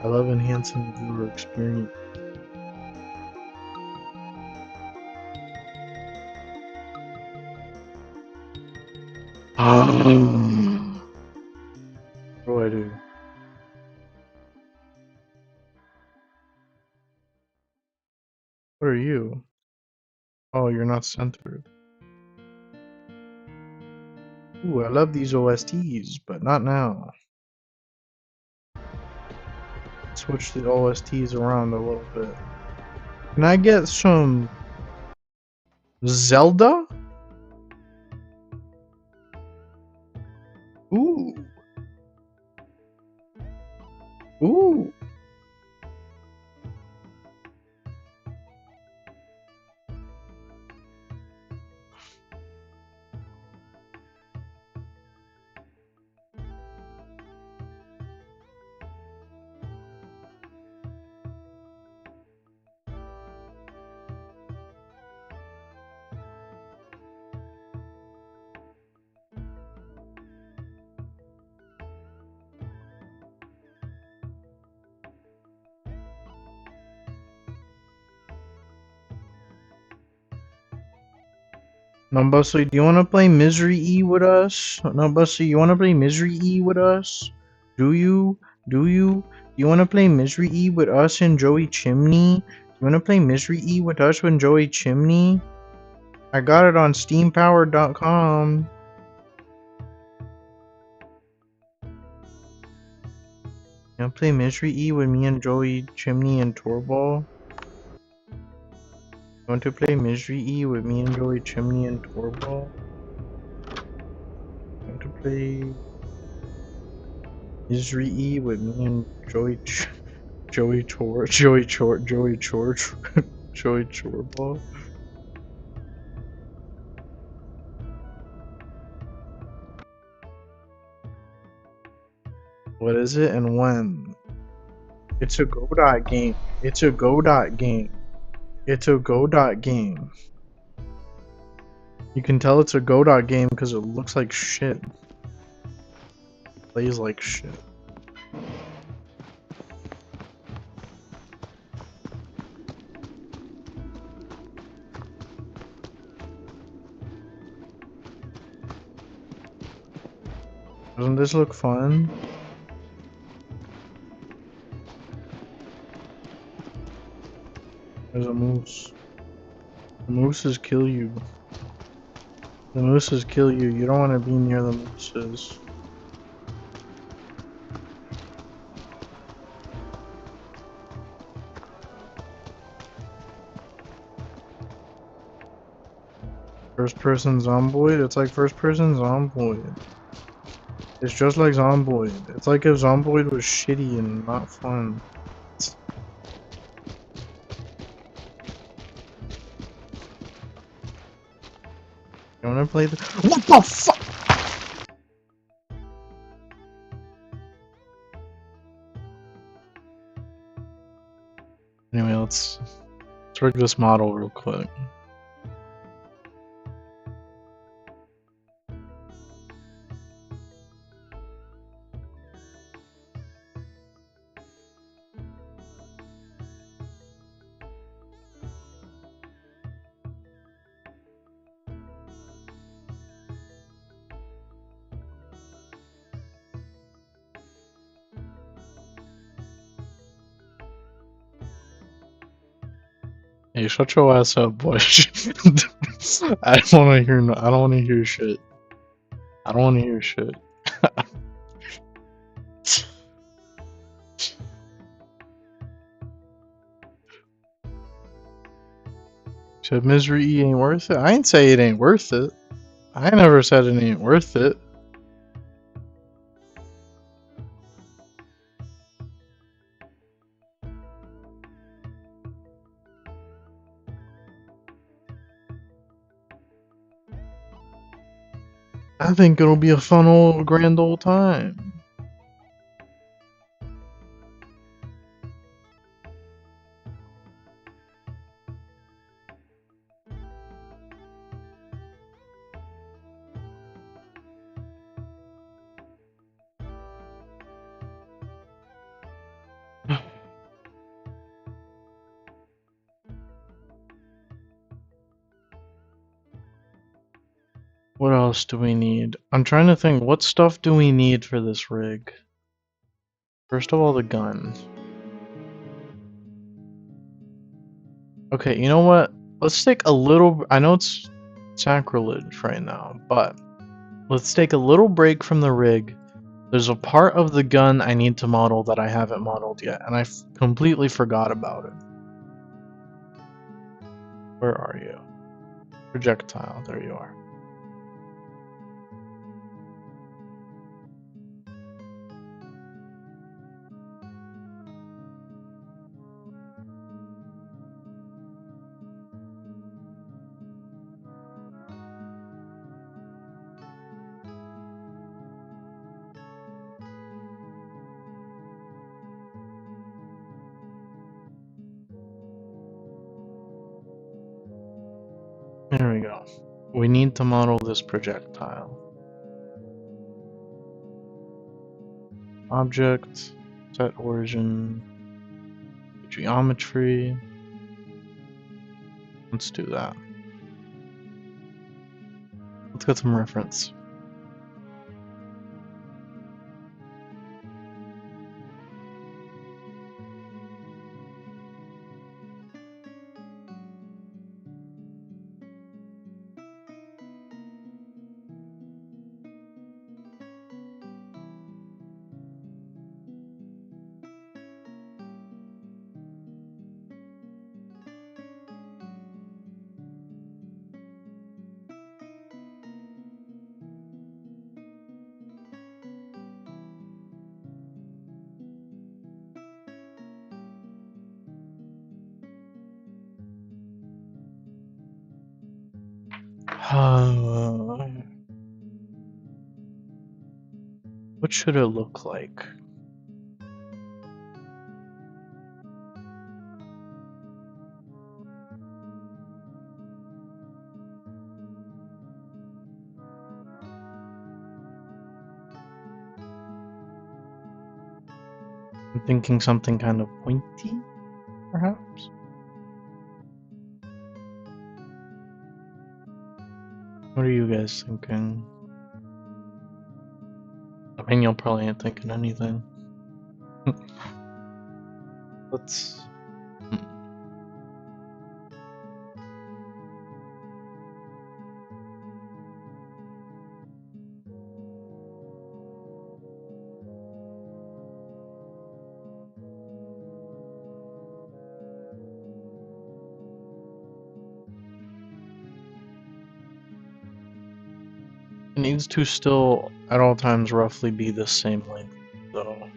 I love enhancing viewer experience. What do I do? What are you? Oh, you're not centered. Ooh, I love these OSTs, but not now. Switch the OSTs around a little bit. Can I get some Zelda? Ooh. Ooh. Numbussy, do you want to play Misery E with us? Numbussy, you want to play Misery E with us? Do you? Do you? You want to play Misery E with us and Joey Chimney? You want to play Misery E with us and Joey Chimney? I got it on steampowered.com. You want to play Misery E with me and Joey Chimney and Torball? You want to play Misery E with me and Joey Chimney and Torball? You want to play Misery E with me and Joey Joey Chorball? What is it and when? It's a Godot game. It's a Godot game. It's a Godot game. You can tell it's a Godot game because it looks like shit. Plays like shit. Doesn't this look fun? There's a moose. The mooses kill you. The mooses kill you. You don't want to be near the mooses. First person Zomboid? It's like first person Zomboid. It's just like Zomboid. It's like if Zomboid was shitty and not fun. You wanna play the— What the fuck? Anyway, let's rig this model real quick. Hey, shut your ass up, boy. I don't wanna hear I don't wanna hear shit. I don't wanna hear shit. Said Misery E ain't worth it? I ain't say it ain't worth it. I never said it ain't worth it. I think it'll be a fun old grand old time. What else do we need? I'm trying to think, what stuff do we need for this rig? First of all, the gun. Okay, you know what? Let's take a little... I know it's sacrilege right now, but let's take a little break from the rig. There's a part of the gun I need to model that I haven't modeled yet, and I completely forgot about it. Where are you? Projectile, there you are. There we go. We need to model this projectile. Object, set origin, geometry. Let's do that. Let's get some reference. What should it look like? I'm thinking something kind of pointy, perhaps? What are you guys thinking? I mean, you'll probably ain't thinking anything. Let's... It needs to still, at all times, roughly be the same length, though.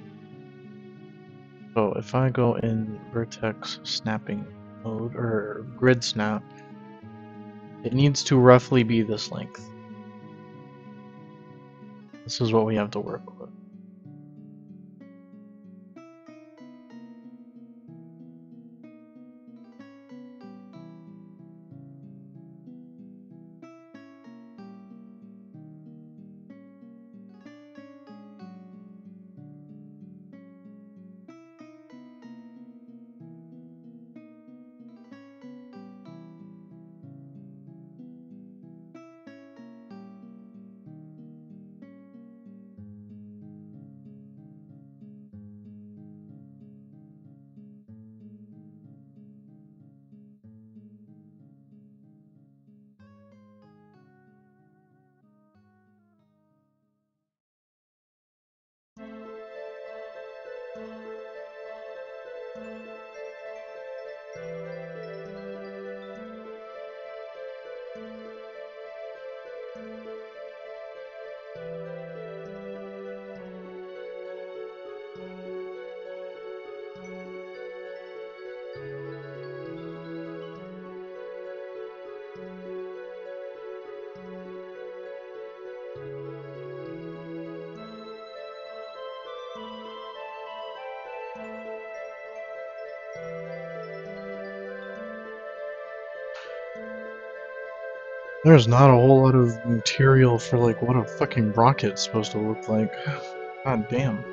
So if I go in vertex snapping mode, or grid snap, it needs to roughly be this length. This is what we have to work with. There's not a whole lot of material for like what a fucking rocket's supposed to look like. God damn.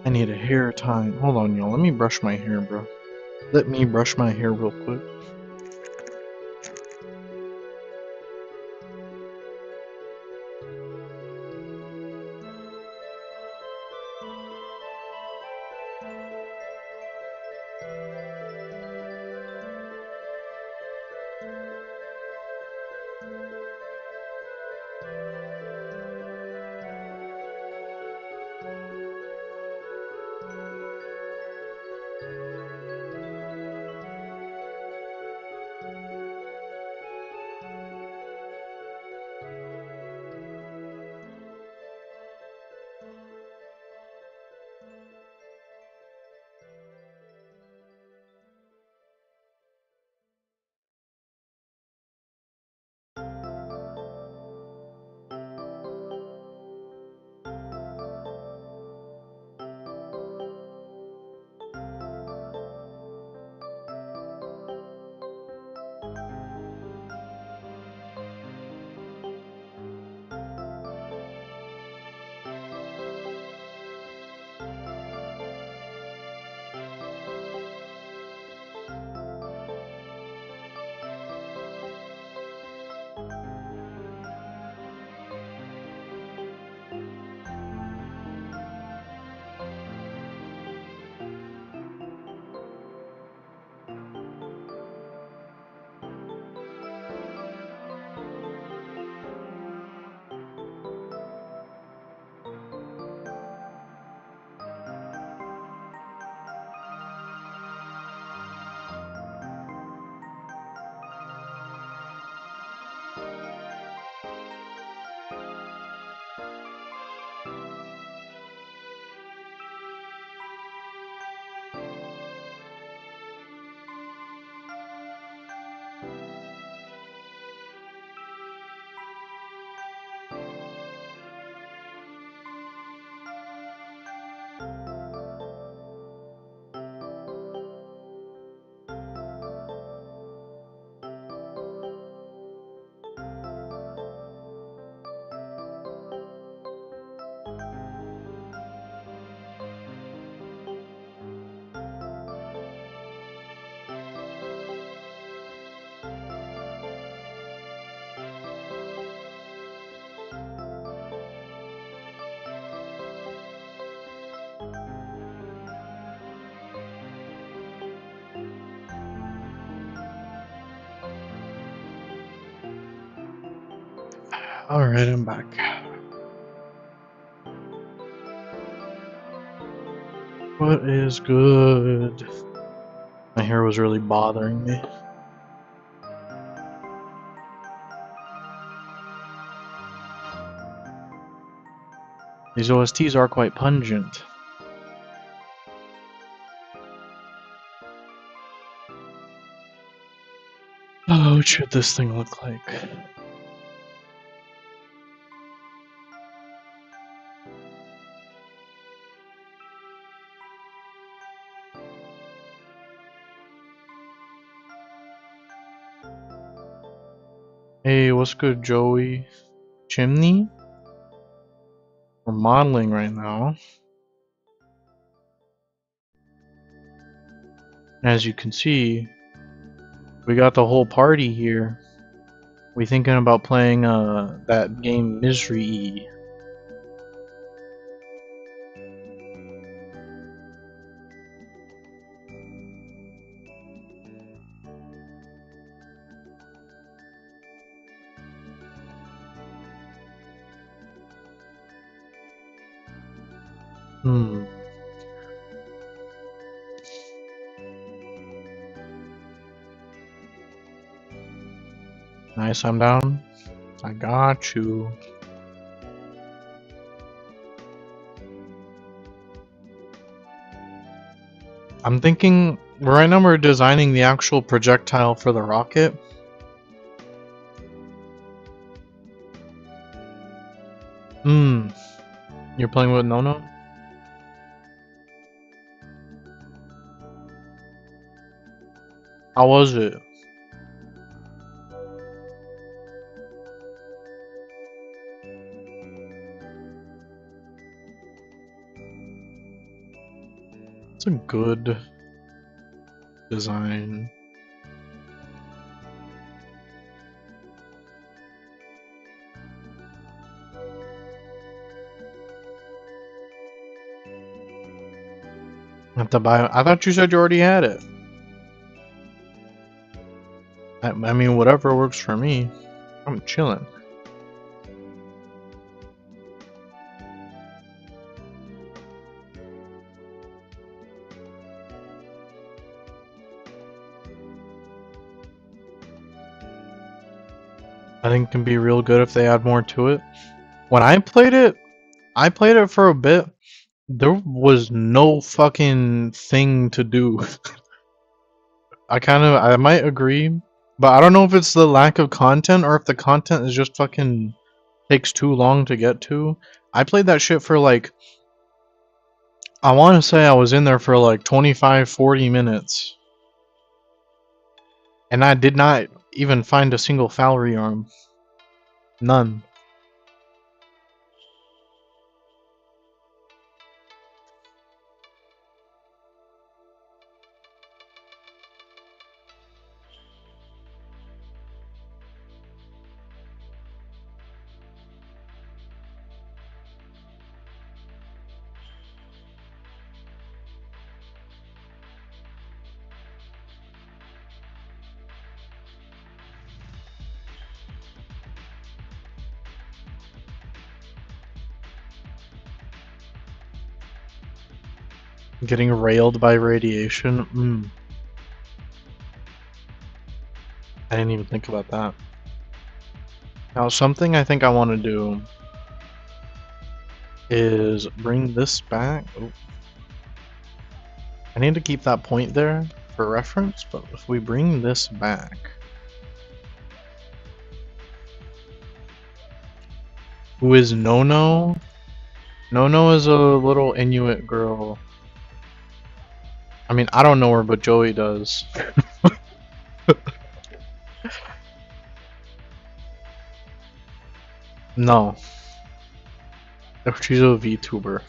I need a hair tie. Hold on, y'all. Let me brush my hair, bro. Let me brush my hair real quick. Alright, I'm back. What is good? My hair was really bothering me. These OSTs are quite pungent. Oh, what should this thing look like? Hey, what's good, Joey? Chimney? We're modeling right now. As you can see, we got the whole party here. We thinking about playing that game Misery. Nice, I'm down. I got you. I'm thinking right now we're designing the actual projectile for the rocket. You're playing with Nono? How was it? It's a good design. Have to buy. I thought you said you already had it. I mean, whatever works for me. I'm chilling. I think it can be real good if they add more to it. When I played it for a bit. There was no fucking thing to do. I might agree, but I don't know if it's the lack of content or if the content is just fucking takes too long to get to. I played that shit for like, I want to say I was in there for like 25-40 minutes. And I did not even find a single Fowlery arm. None. Getting railed by radiation. I didn't even think about that. Now, something I think I want to do is bring this back. Oh. I need to keep that point there for reference, but if we bring this back... Who is Nono? Nono is a little Inuit girl. I mean, I don't know her, but Joey does. No. She's a VTuber.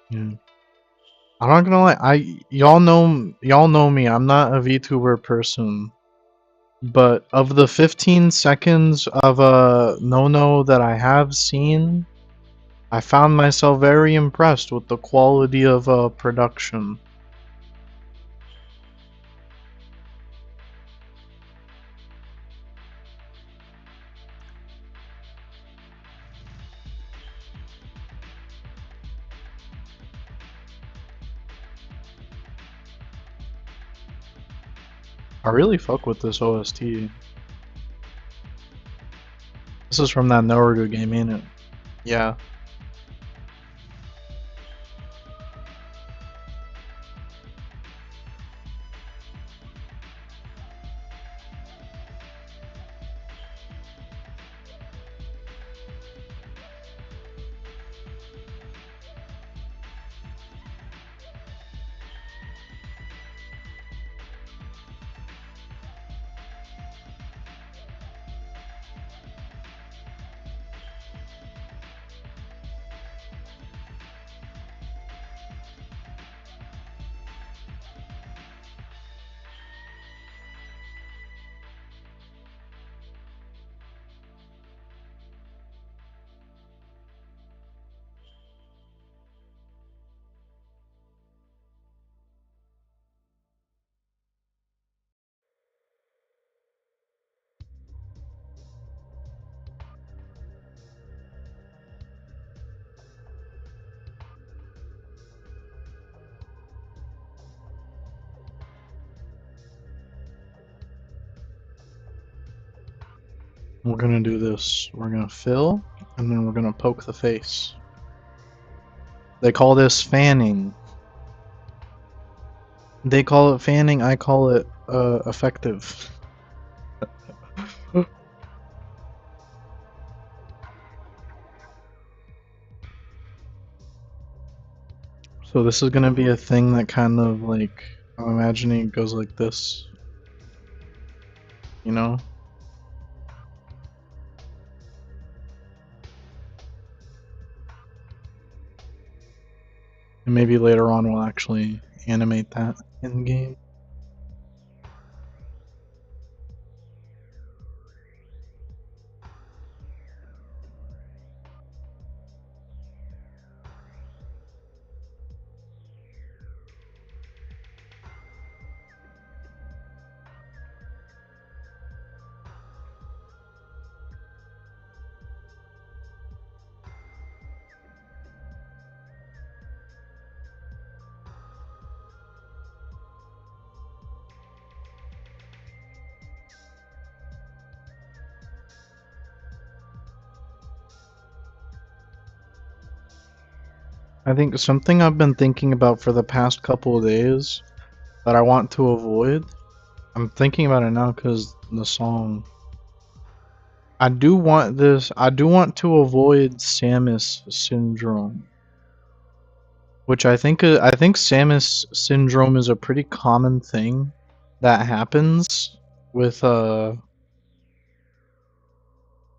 Yeah. I'm not gonna lie, y'all know me, I'm not a VTuber person. But of the 15 seconds of Nono that I have seen, I found myself very impressed with the quality of production. I really fuck with this OST. This is from that Naruto game, ain't it? Yeah. We're gonna do this. We're gonna fill, and then we're gonna poke the face. They call this fanning. They call it fanning, I call it effective. So this is gonna be a thing that kind of like, I'm imagining it goes like this, you know? And maybe later on we'll actually animate that in game. I think something I've been thinking about for the past couple of days that I want to avoid. I'm thinking about it now because the song. I do want this. I do want to avoid Samus syndrome, which I think Samus syndrome is a pretty common thing that happens with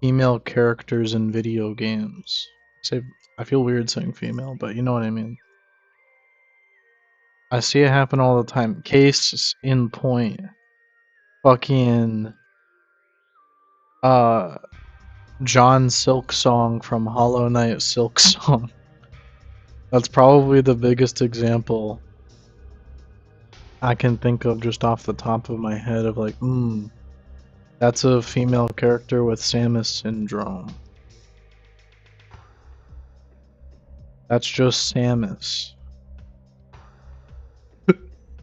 female characters in video games. Say, I feel weird saying female, but you know what I mean. I see it happen all the time. Case in point, fucking uh John Silk Song from Hollow Knight Silk Song. That's probably the biggest example I can think of just off the top of my head of like, that's a female character with Samus syndrome. That's just Samus.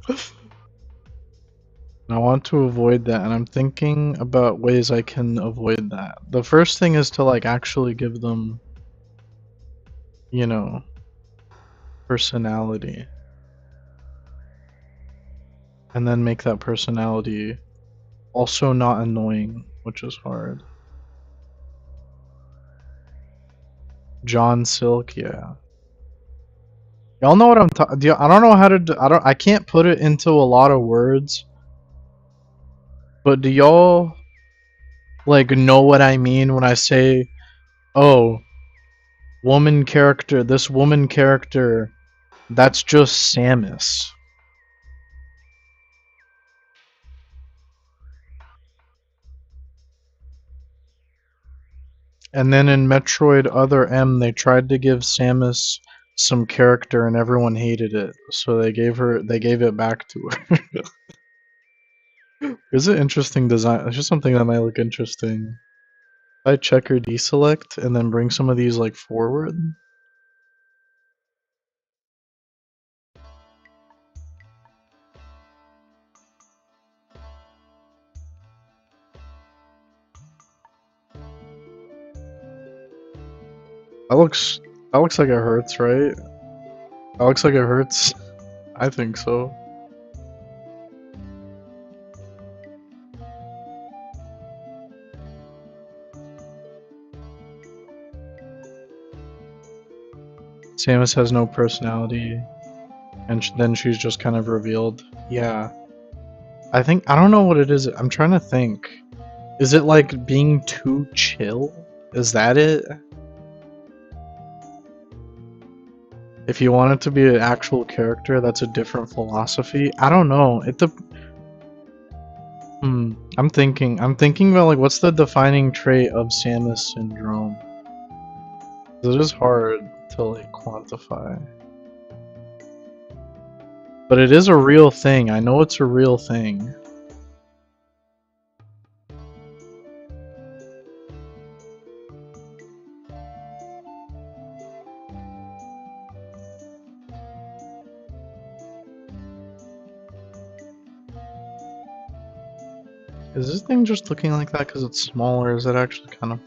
And I want to avoid that, and I'm thinking about ways I can avoid that. The first thing is to like actually give them, you know, personality. And then make that personality also not annoying, which is hard. John Silk, yeah. Y'all know what I'm talking. I don't know how to. I can't put it into a lot of words. But do y'all like know what I mean when I say, "Oh, woman character. This woman character. That's just Samus." And then in Metroid Other M, they tried to give Samus some character, and everyone hated it. So they gave it back to her. It's an interesting design. It's just something that might look interesting. I check or deselect and then bring some of these like forward. That looks like it hurts, right? That looks like it hurts. I think so. Samus has no personality, and then she's just kind of revealed. Yeah. I don't know what it is. I'm trying to think. Is it like being too chill? Is that it? If you want it to be an actual character, that's a different philosophy. I don't know. I'm thinking about like what's the defining trait of Samus syndrome? It is hard to like quantify. But it is a real thing. I know it's a real thing. Is this thing just looking like that because it's small, or is it actually kind of...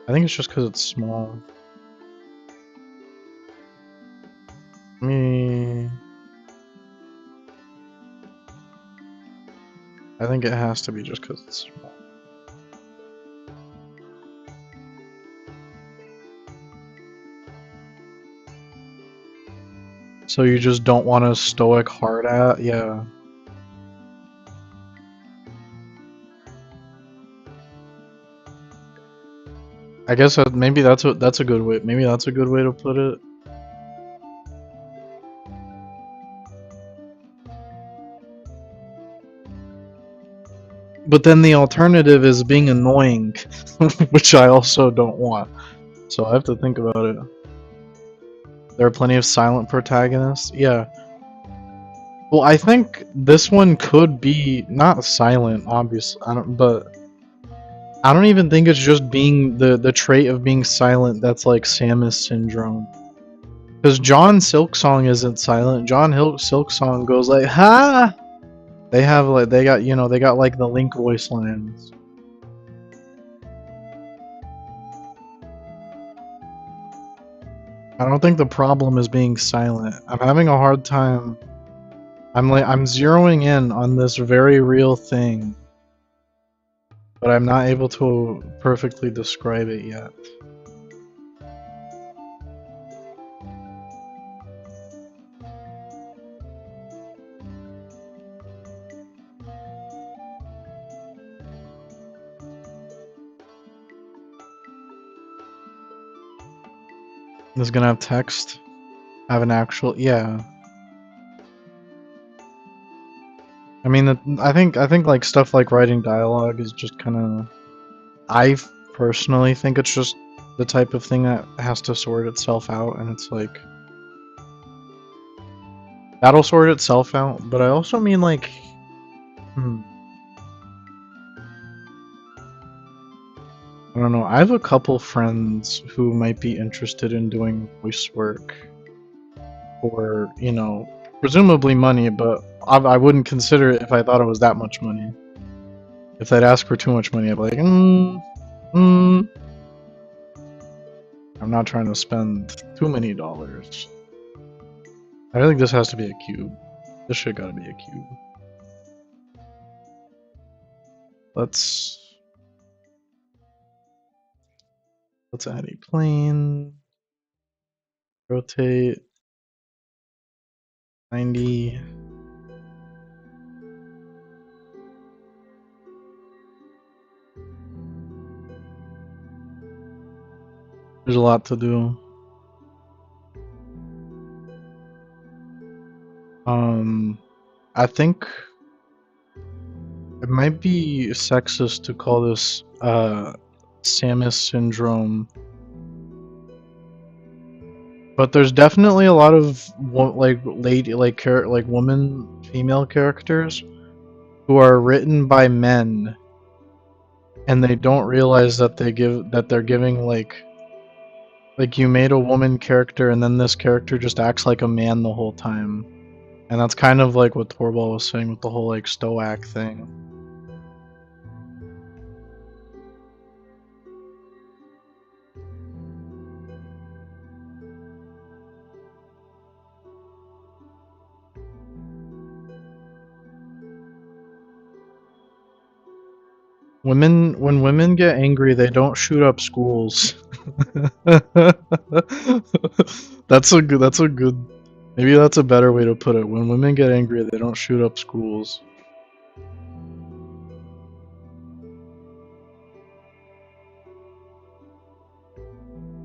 I think it's just because it's small. Me... I think it has to be just because it's small. So you just don't want a stoic hard at? Yeah. I guess maybe that's a good way. Maybe that's a good way to put it. But then the alternative is being annoying, which I also don't want. So I have to think about it. There are plenty of silent protagonists. Yeah. Well, I think this one could be not silent, obviously. But I don't even think it's just being the trait of being silent that's like Samus syndrome. Because John Silksong isn't silent. John Silksong goes like, "Ha!" They have like they got like the Link voice lines. I don't think the problem is being silent. I'm having a hard time. I'm zeroing in on this very real thing, but I'm not able to perfectly describe it yet. It's gonna have text, have an actual, yeah. I mean, I think like stuff like writing dialogue is just kind of. I personally think it's just the type of thing that has to sort itself out, and it's like that'll sort itself out. But I also mean like, I don't know. I have a couple friends who might be interested in doing voice work for, presumably money, but I wouldn't consider it if I thought it was that much money. If they'd ask for too much money, I'd be like, I'm not trying to spend too many dollars. I think this has to be a cube. This shit gotta be a cube. Let's add a plane. Rotate 90. There's a lot to do. I think it might be sexist to call this Samus syndrome, but there's definitely a lot of female characters who are written by men, and they don't realize that they're giving like you made a woman character, and then this character just acts like a man the whole time, and that's kind of like what Torbal was saying with the whole like stoic thing. When women get angry, they don't shoot up schools. That's a good maybe that's a better way to put it. When women get angry, they don't shoot up schools.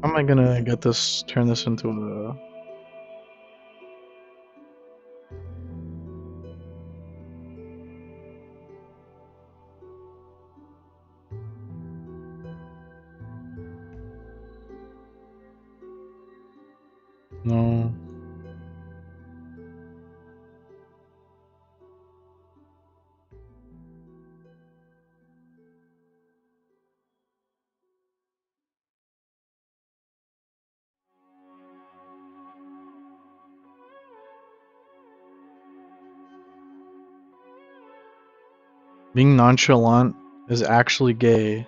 How am I gonna turn this into a... No. Being nonchalant is actually gay.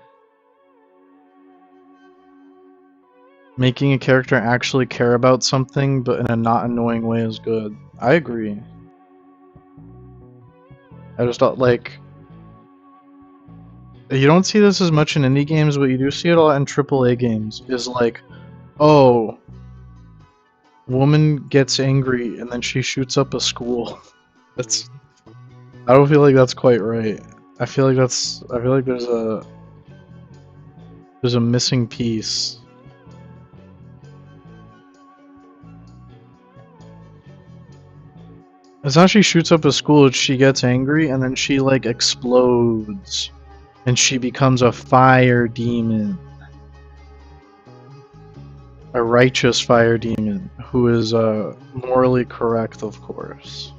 Making a character actually care about something, but in a not annoying way is good. I agree. I just thought, like, you don't see this as much in indie games, but you do see it a lot in AAA games. Is like, oh, woman gets angry and then she shoots up a school. That's. I don't feel like that's quite right. I feel like that's. I feel like there's a missing piece. It's not she shoots up a school, she gets angry and then she like explodes. And she becomes a fire demon. A righteous fire demon who is morally correct, of course.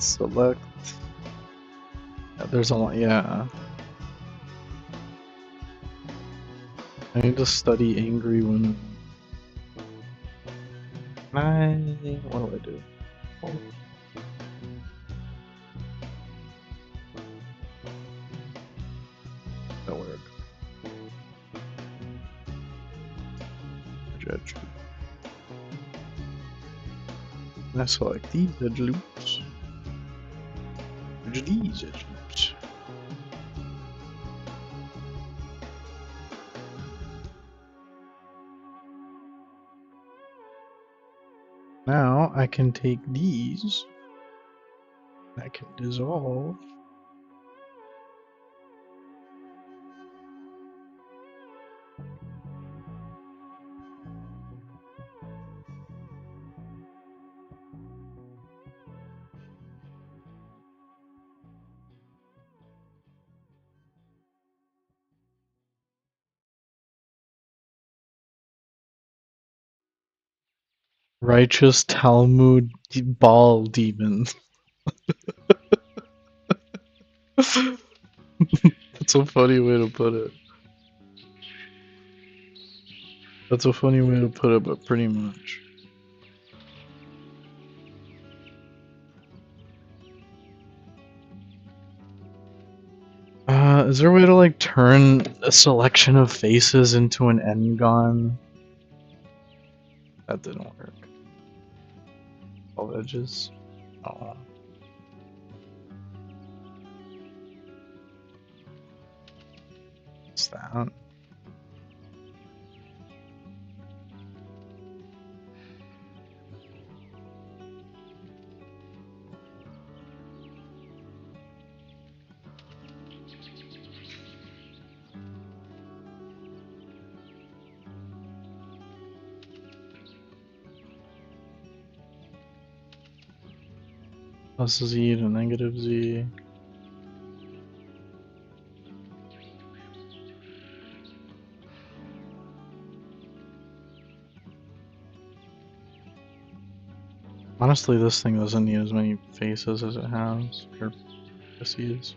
Select. Yeah, there's a lot. Yeah. I need to study angry women. What do I do? Oh. That work. Judge. I select these edge loops. These edge loops. Now I can take these. I can dissolve. Righteous Talmud ball demon. That's a funny way to put it. That's a funny way to put it, but pretty much. Is there a way to like turn a selection of faces into an n-gon? That didn't work. All edges. Oh. What's that? Plus Z to negative Z. Honestly, this thing doesn't need as many faces as it has, or vertices.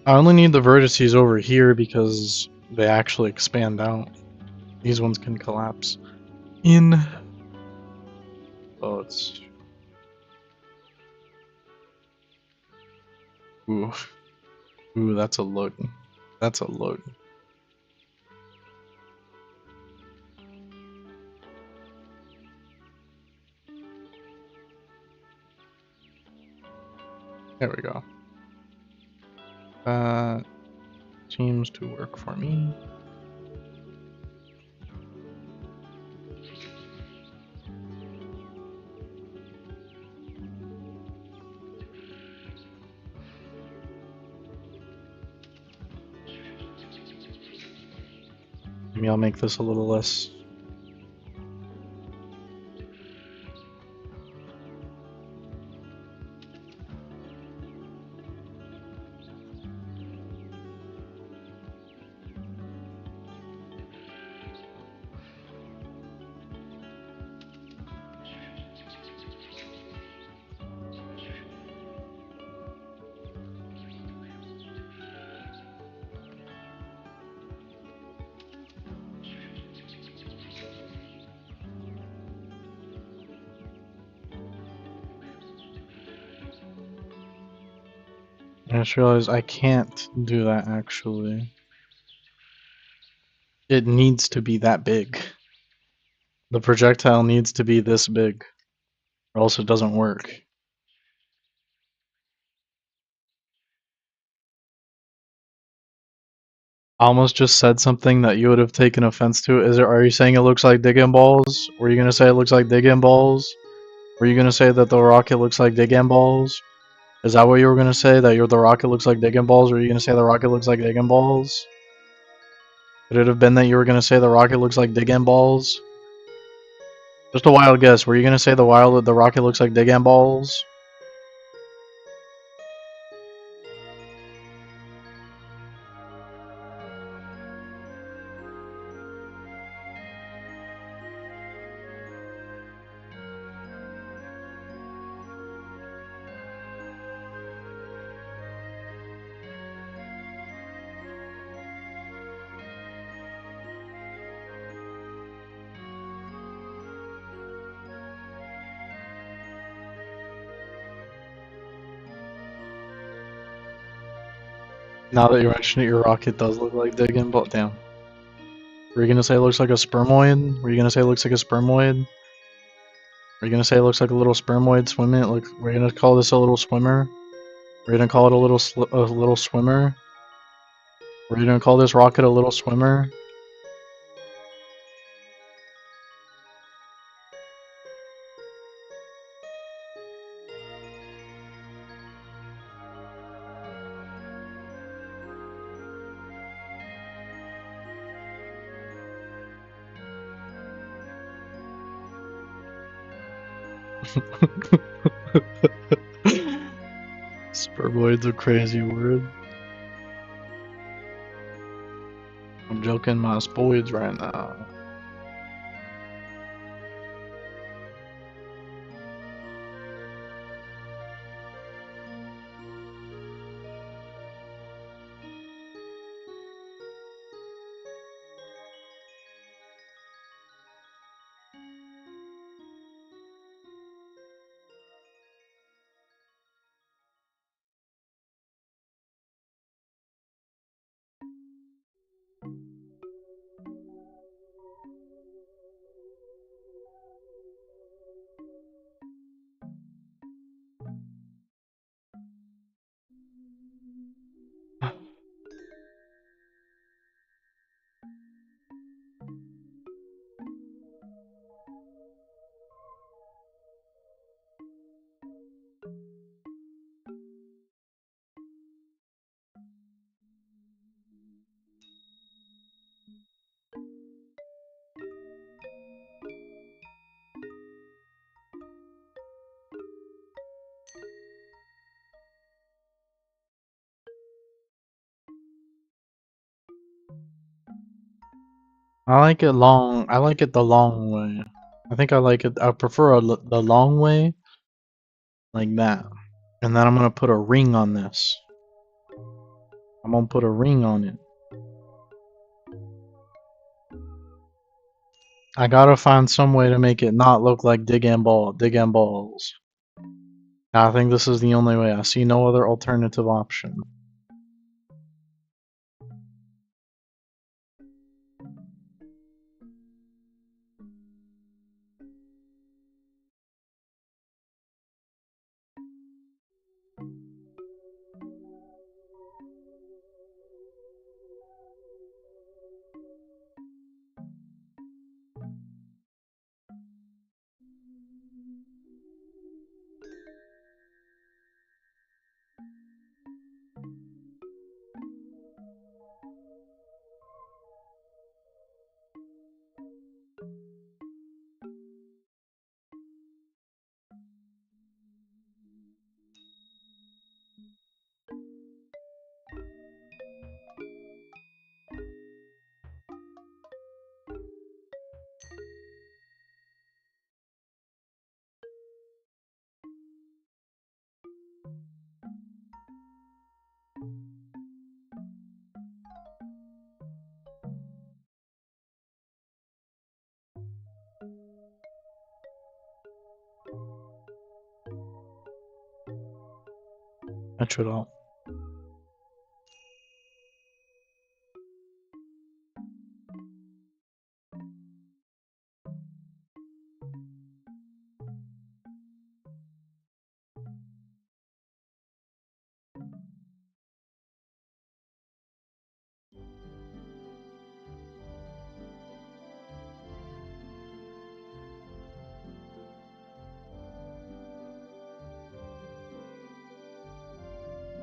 I only need the vertices over here because they actually expand out. These ones can collapse in. Oh, it's. Ooh. Ooh, that's a look. That's a look. There we go. Seems to work for me. Maybe I'll make this a little less. I just realized I can't do that actually. It needs to be that big. The projectile needs to be this big, or else it doesn't work. I almost just said something that you would have taken offense to. Are you saying it looks like digging balls? Were you gonna say it looks like digging balls? Were you gonna say that the rocket looks like digging balls? Is that what you were gonna say? That the rocket looks like digging balls? Or were you gonna say the rocket looks like digging balls? Could it have been that you were gonna say the rocket looks like digging balls? Just a wild guess. Were you gonna say the rocket looks like digging balls? Now that you mention it, your rocket does look like digging balls. Damn. Were you gonna say it looks like a spermoid? Were you gonna say it looks like a spermoid? Are you gonna say it looks like a little spermoid swimming? Like, we're gonna call this a little swimmer? We're gonna call it a little swimmer? We're gonna call this rocket a little swimmer? Spermoid's a crazy word. I'm joking my spoids right now. I like it long. I like it the long way. I think I like it. I prefer the long way, like that. And then I'm gonna put a ring on this. I'm gonna put a ring on it. I gotta find some way to make it not look like digging balls. I think this is the only way. I see no other alternative option. Etch it out.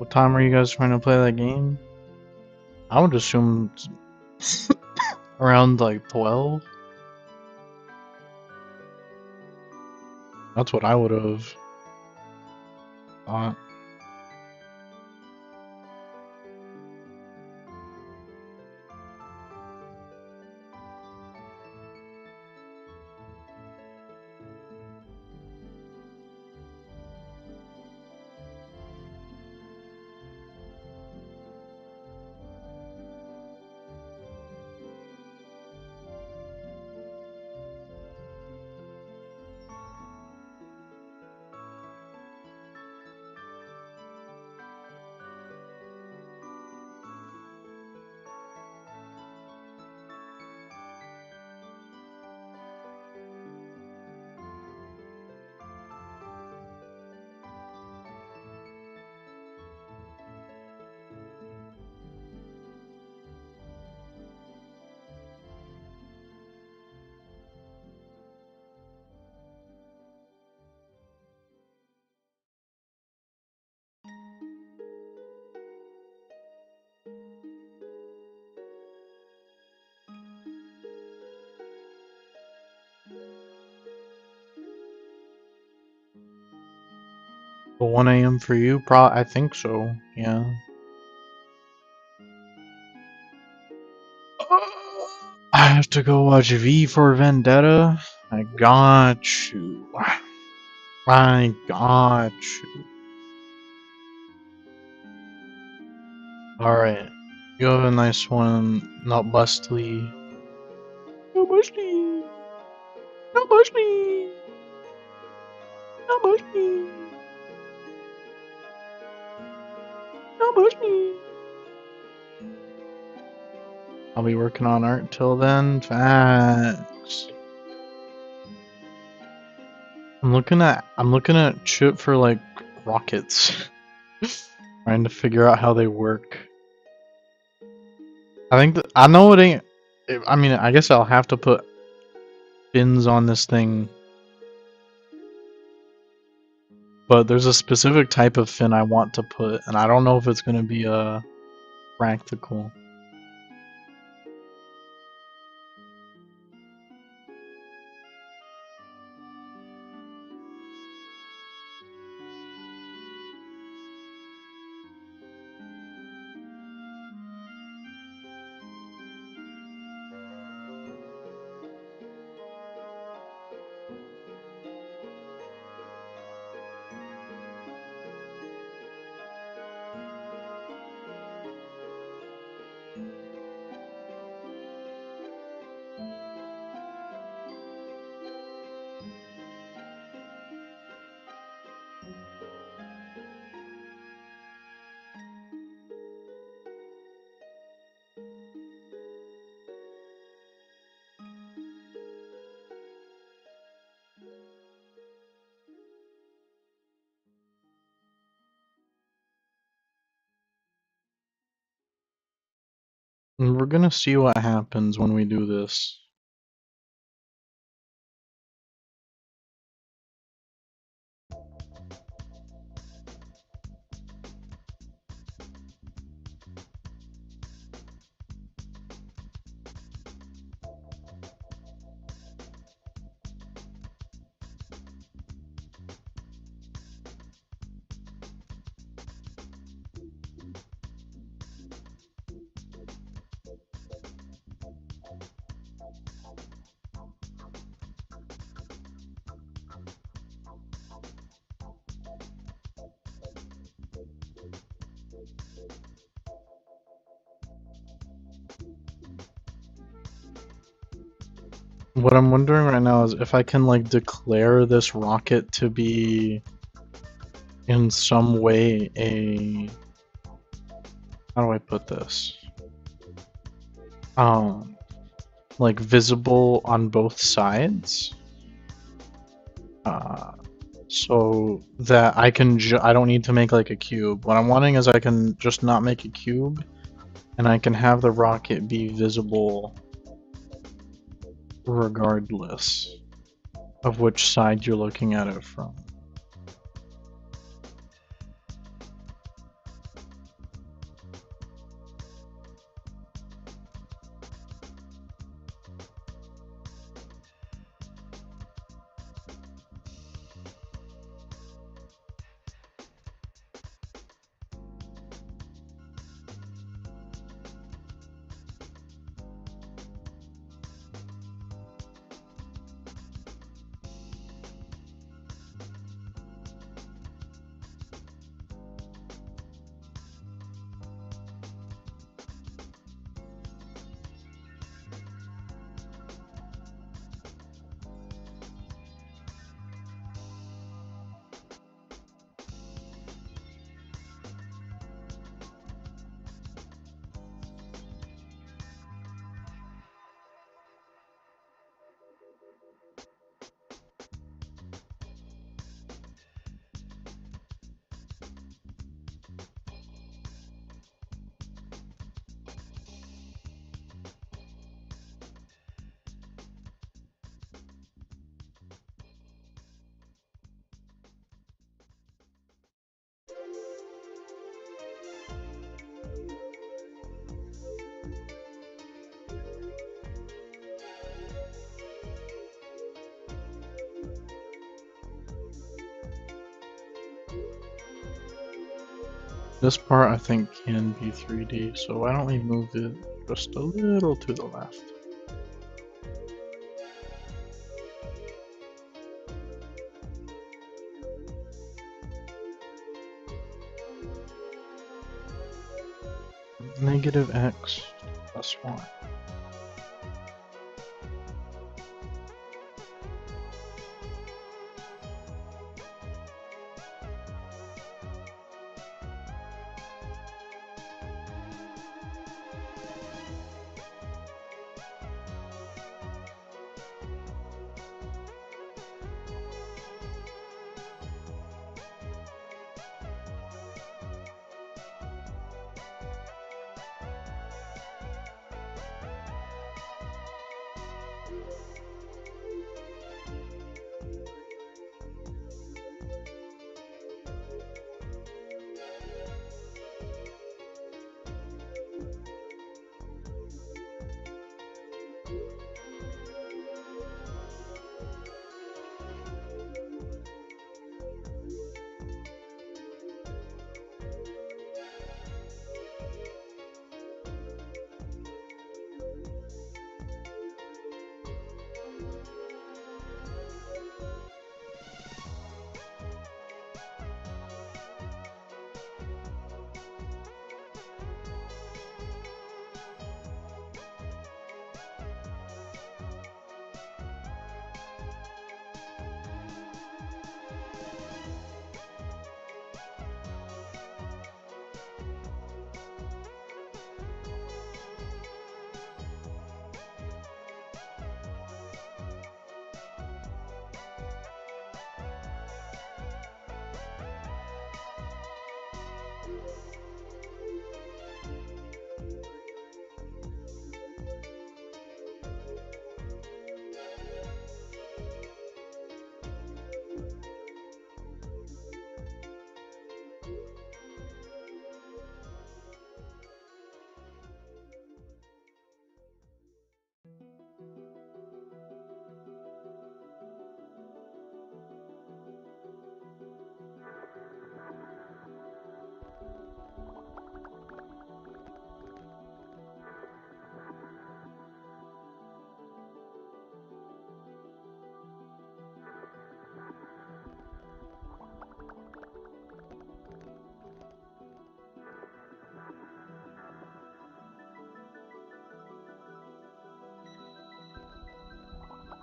What time are you guys trying to play that game? I would assume around like 12. That's what I would have thought. But 1 a.m. for you? I think so, yeah. I have to go watch V for Vendetta. I got you. I got you. Alright. You have a nice one. Not bustly. Not bustly. Not bustly. Not bustly. Not bustly. I'll be working on art till then. Facts. I'm looking at shit for like rockets. Trying to figure out how they work. I think I know it ain't. I mean, I guess I'll have to put fins on this thing, but there's a specific type of fin I want to put, and I don't know if it's gonna be practical. And we're gonna see what happens when we do this. What I'm wondering right now is if I can like declare this rocket to be in some way a, how do I put this? Like visible on both sides. So that I can I don't need to make like a cube. What I'm wanting is I can just not make a cube, and I can have the rocket be visible regardless of which side you're looking at it from. This part I think can be 3D, so why don't we move it just a little to the left? Negative x plus 1.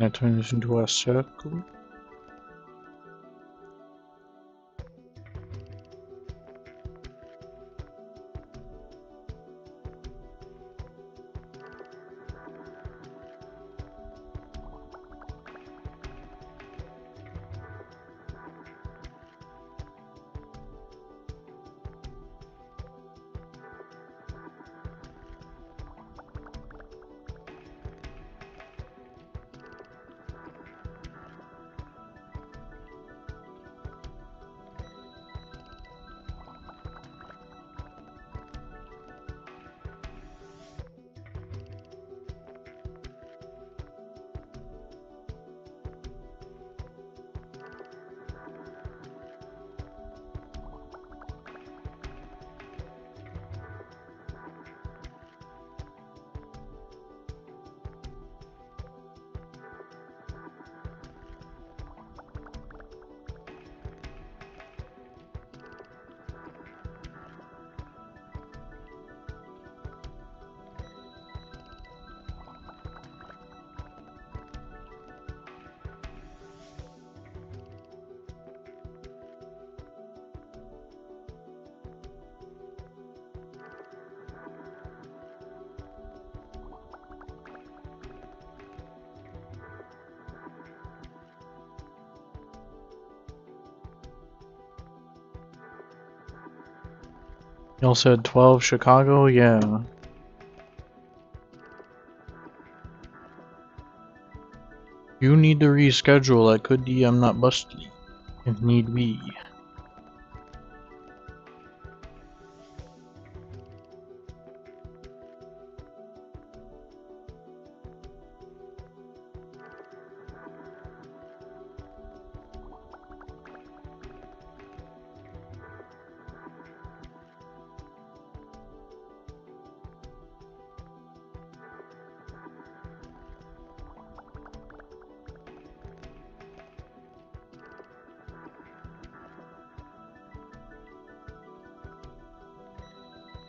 I turn this into a circle. Y'all said 12 Chicago? Yeah. You need to reschedule. I could I'm not busty. If need be.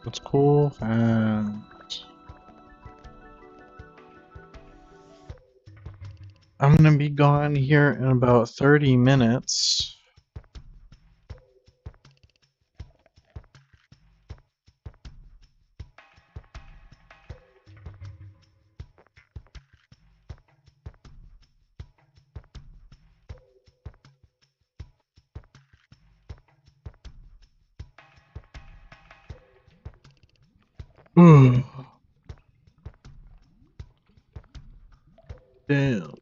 That's cool. And I'm gonna be gone here in about 30 minutes. Damn.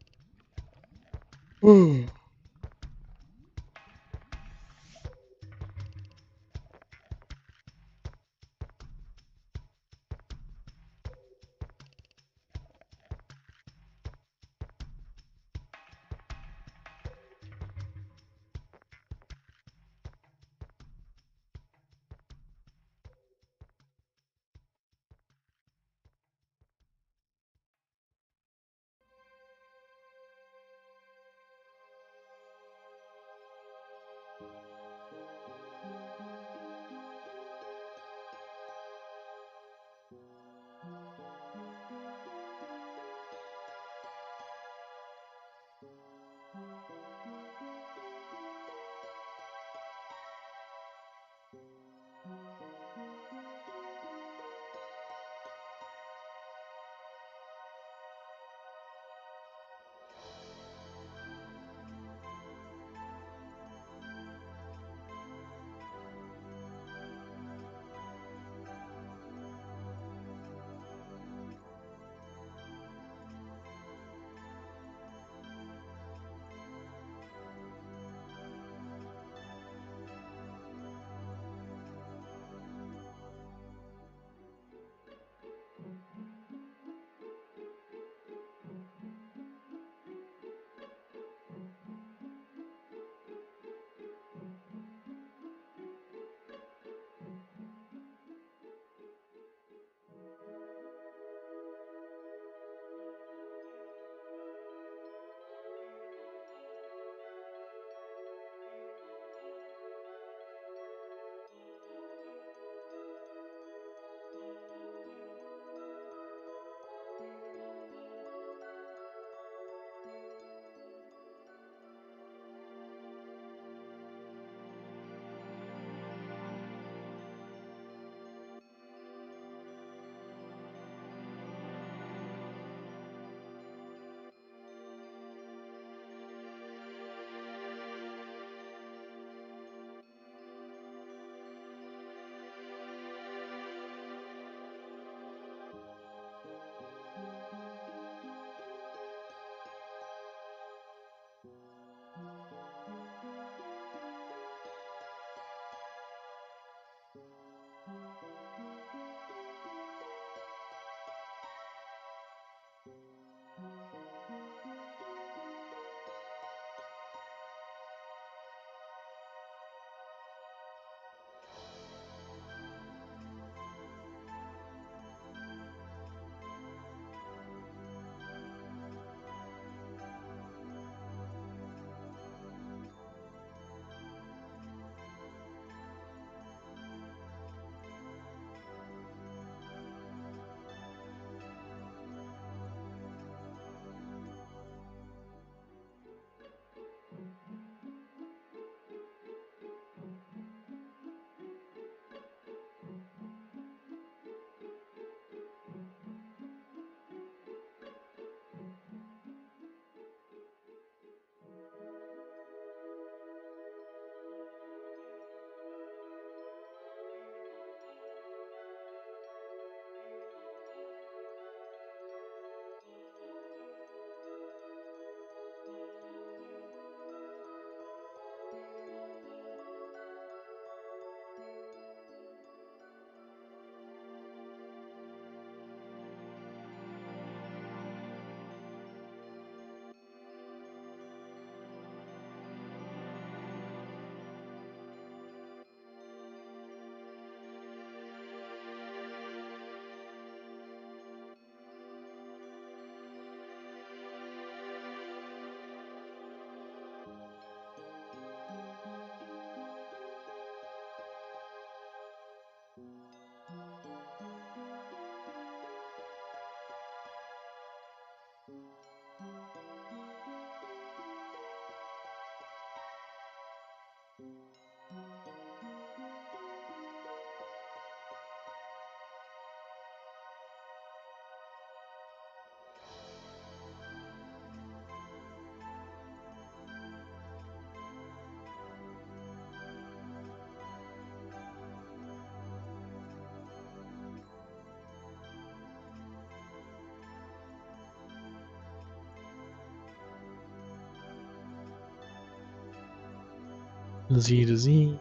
Z to Z.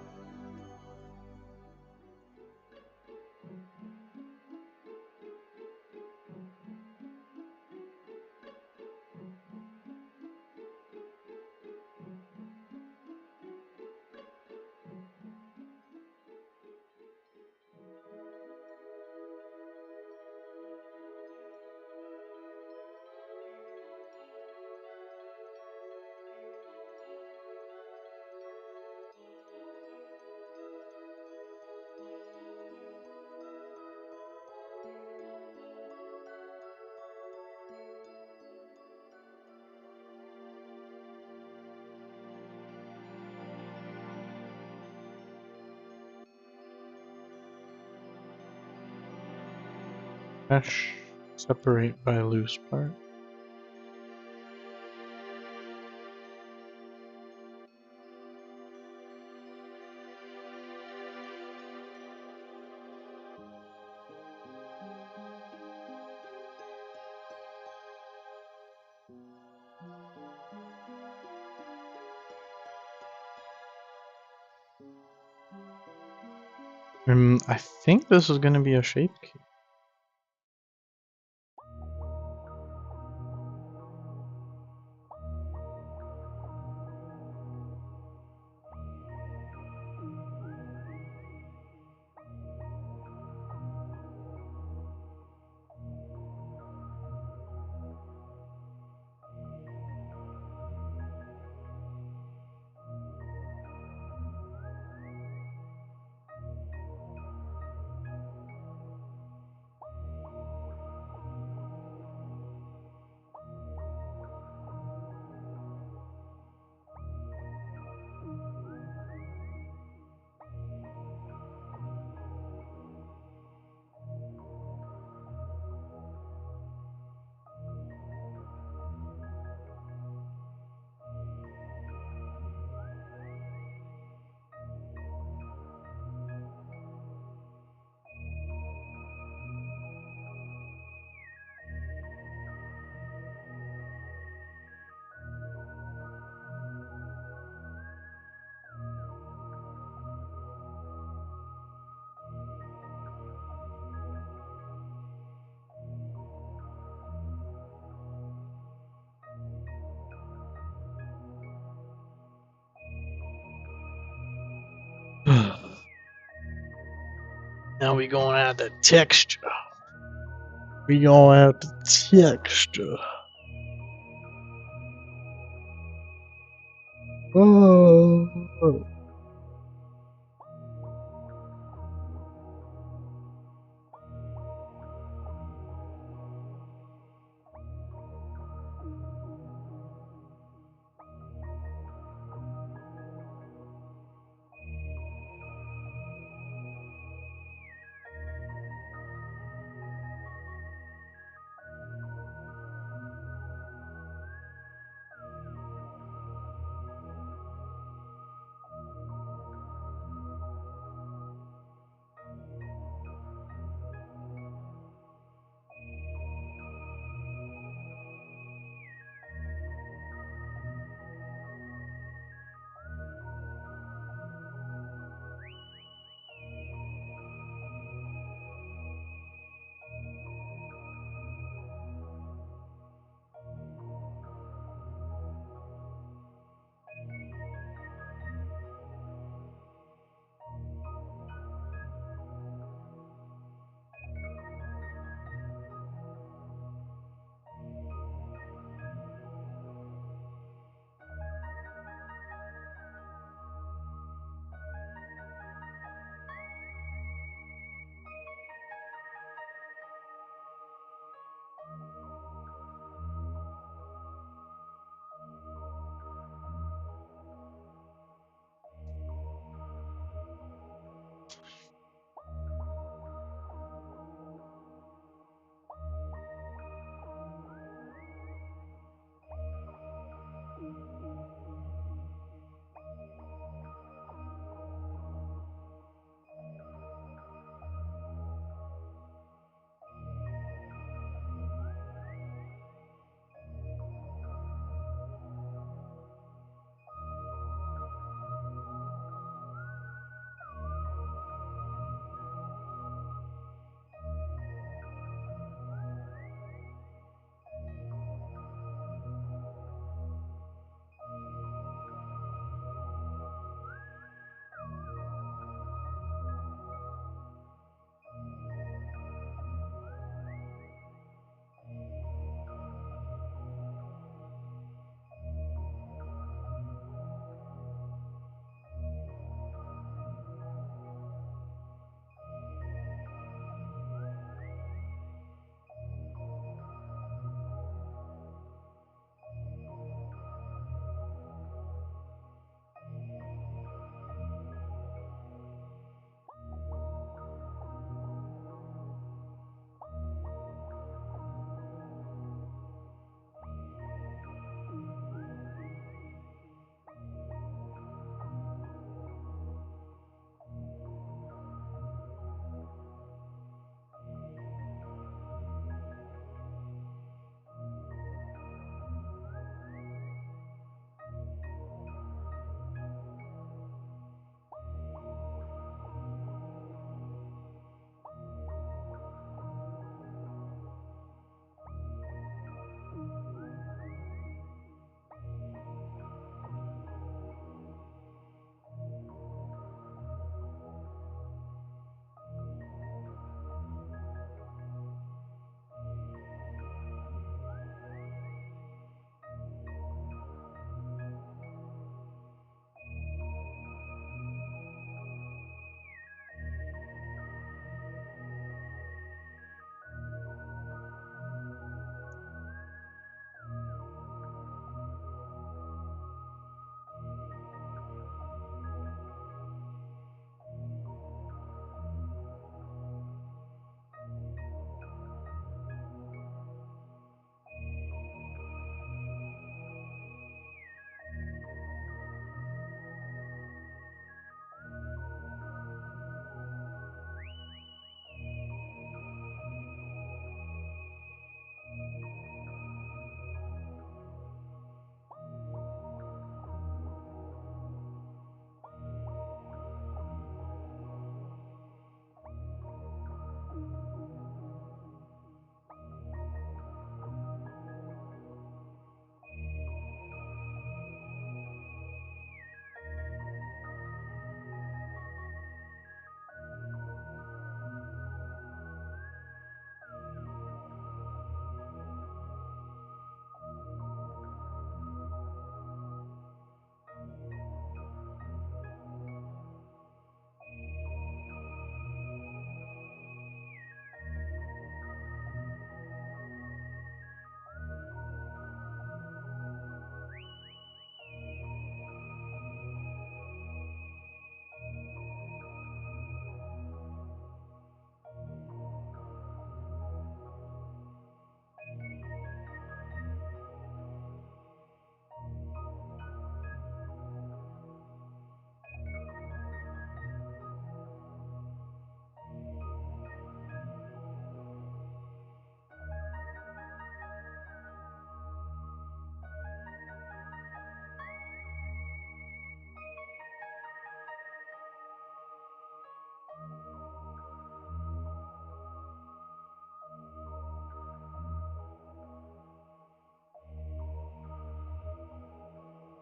Hash separate by loose part. I think this is going to be a shape key. Now we gonna add the texture. We gonna add the texture. Oh.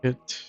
It.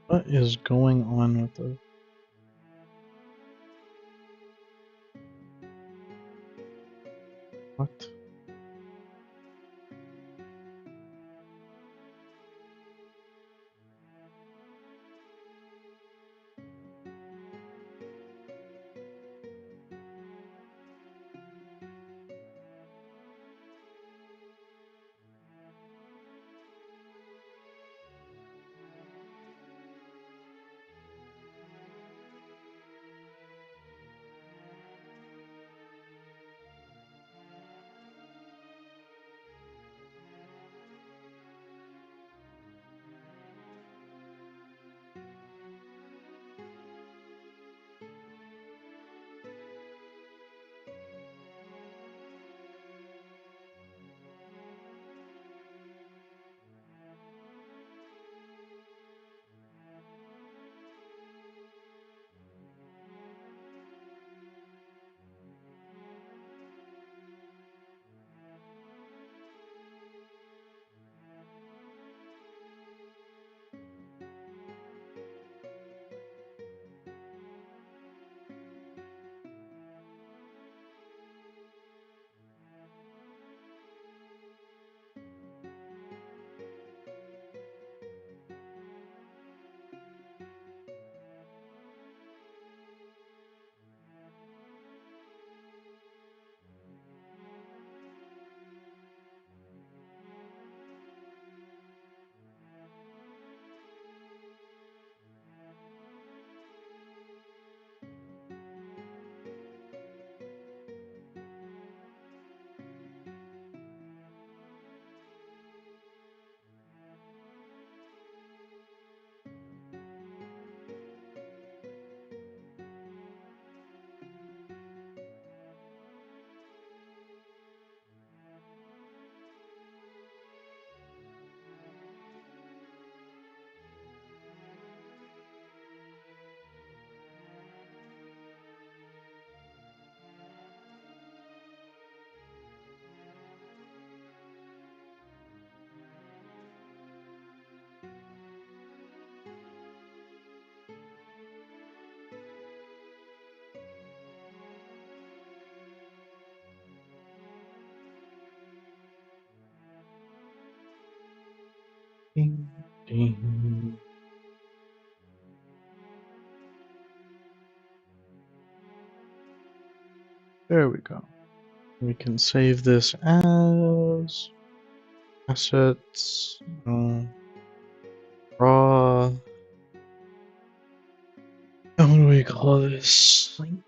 What is going on with the... What? Ding, ding. There we go. We can save this as assets, raw. call this link?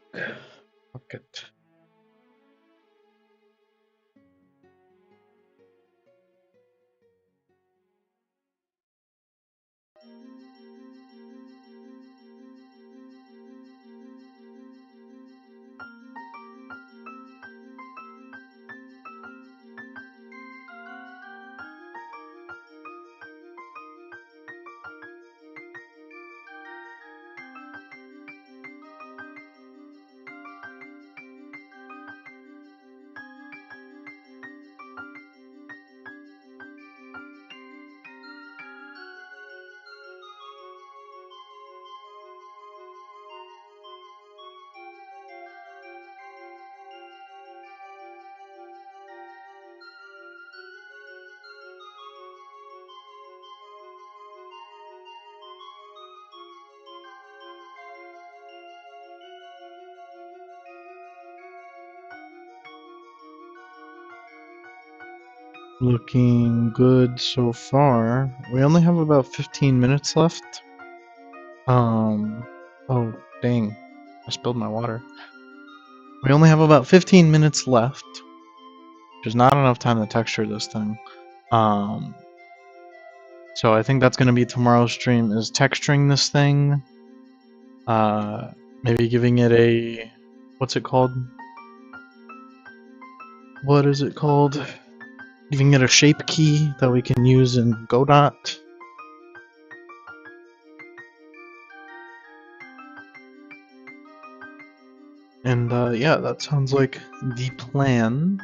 Fuck it. Looking good so far. We only have about 15 minutes left. Oh, dang. I spilled my water. We only have about 15 minutes left, which is not enough time to texture this thing. So I think that's going to be tomorrow's stream, is texturing this thing. Maybe giving it a... What's it called? What is it called? Giving it a shape key that we can use in Godot. And yeah, that sounds like the plan.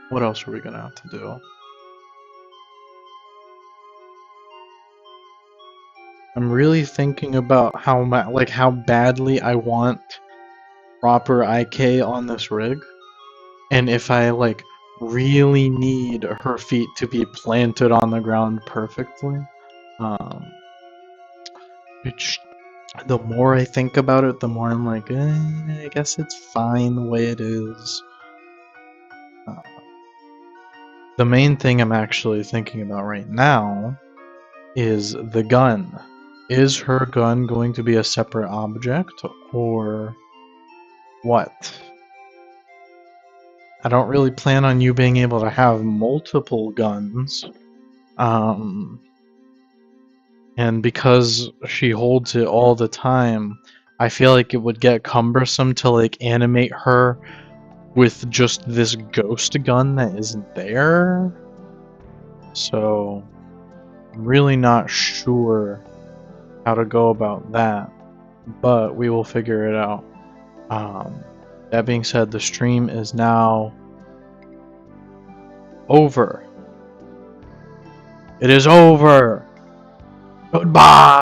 What else are we gonna have to do? I'm really thinking about how badly I want proper IK on this rig, and if I really need her feet to be planted on the ground perfectly. Which, the more I think about it, the more I'm like, I guess it's fine the way it is. The main thing I'm actually thinking about right now is the gun. Is her gun going to be a separate object, or what? I don't really plan on you being able to have multiple guns. And because she holds it all the time, I feel like it would get cumbersome to animate her with just this ghost gun that isn't there. So I'm really not sure how to go about that, but we will figure it out. That being said, the stream is now over. It is over. Goodbye.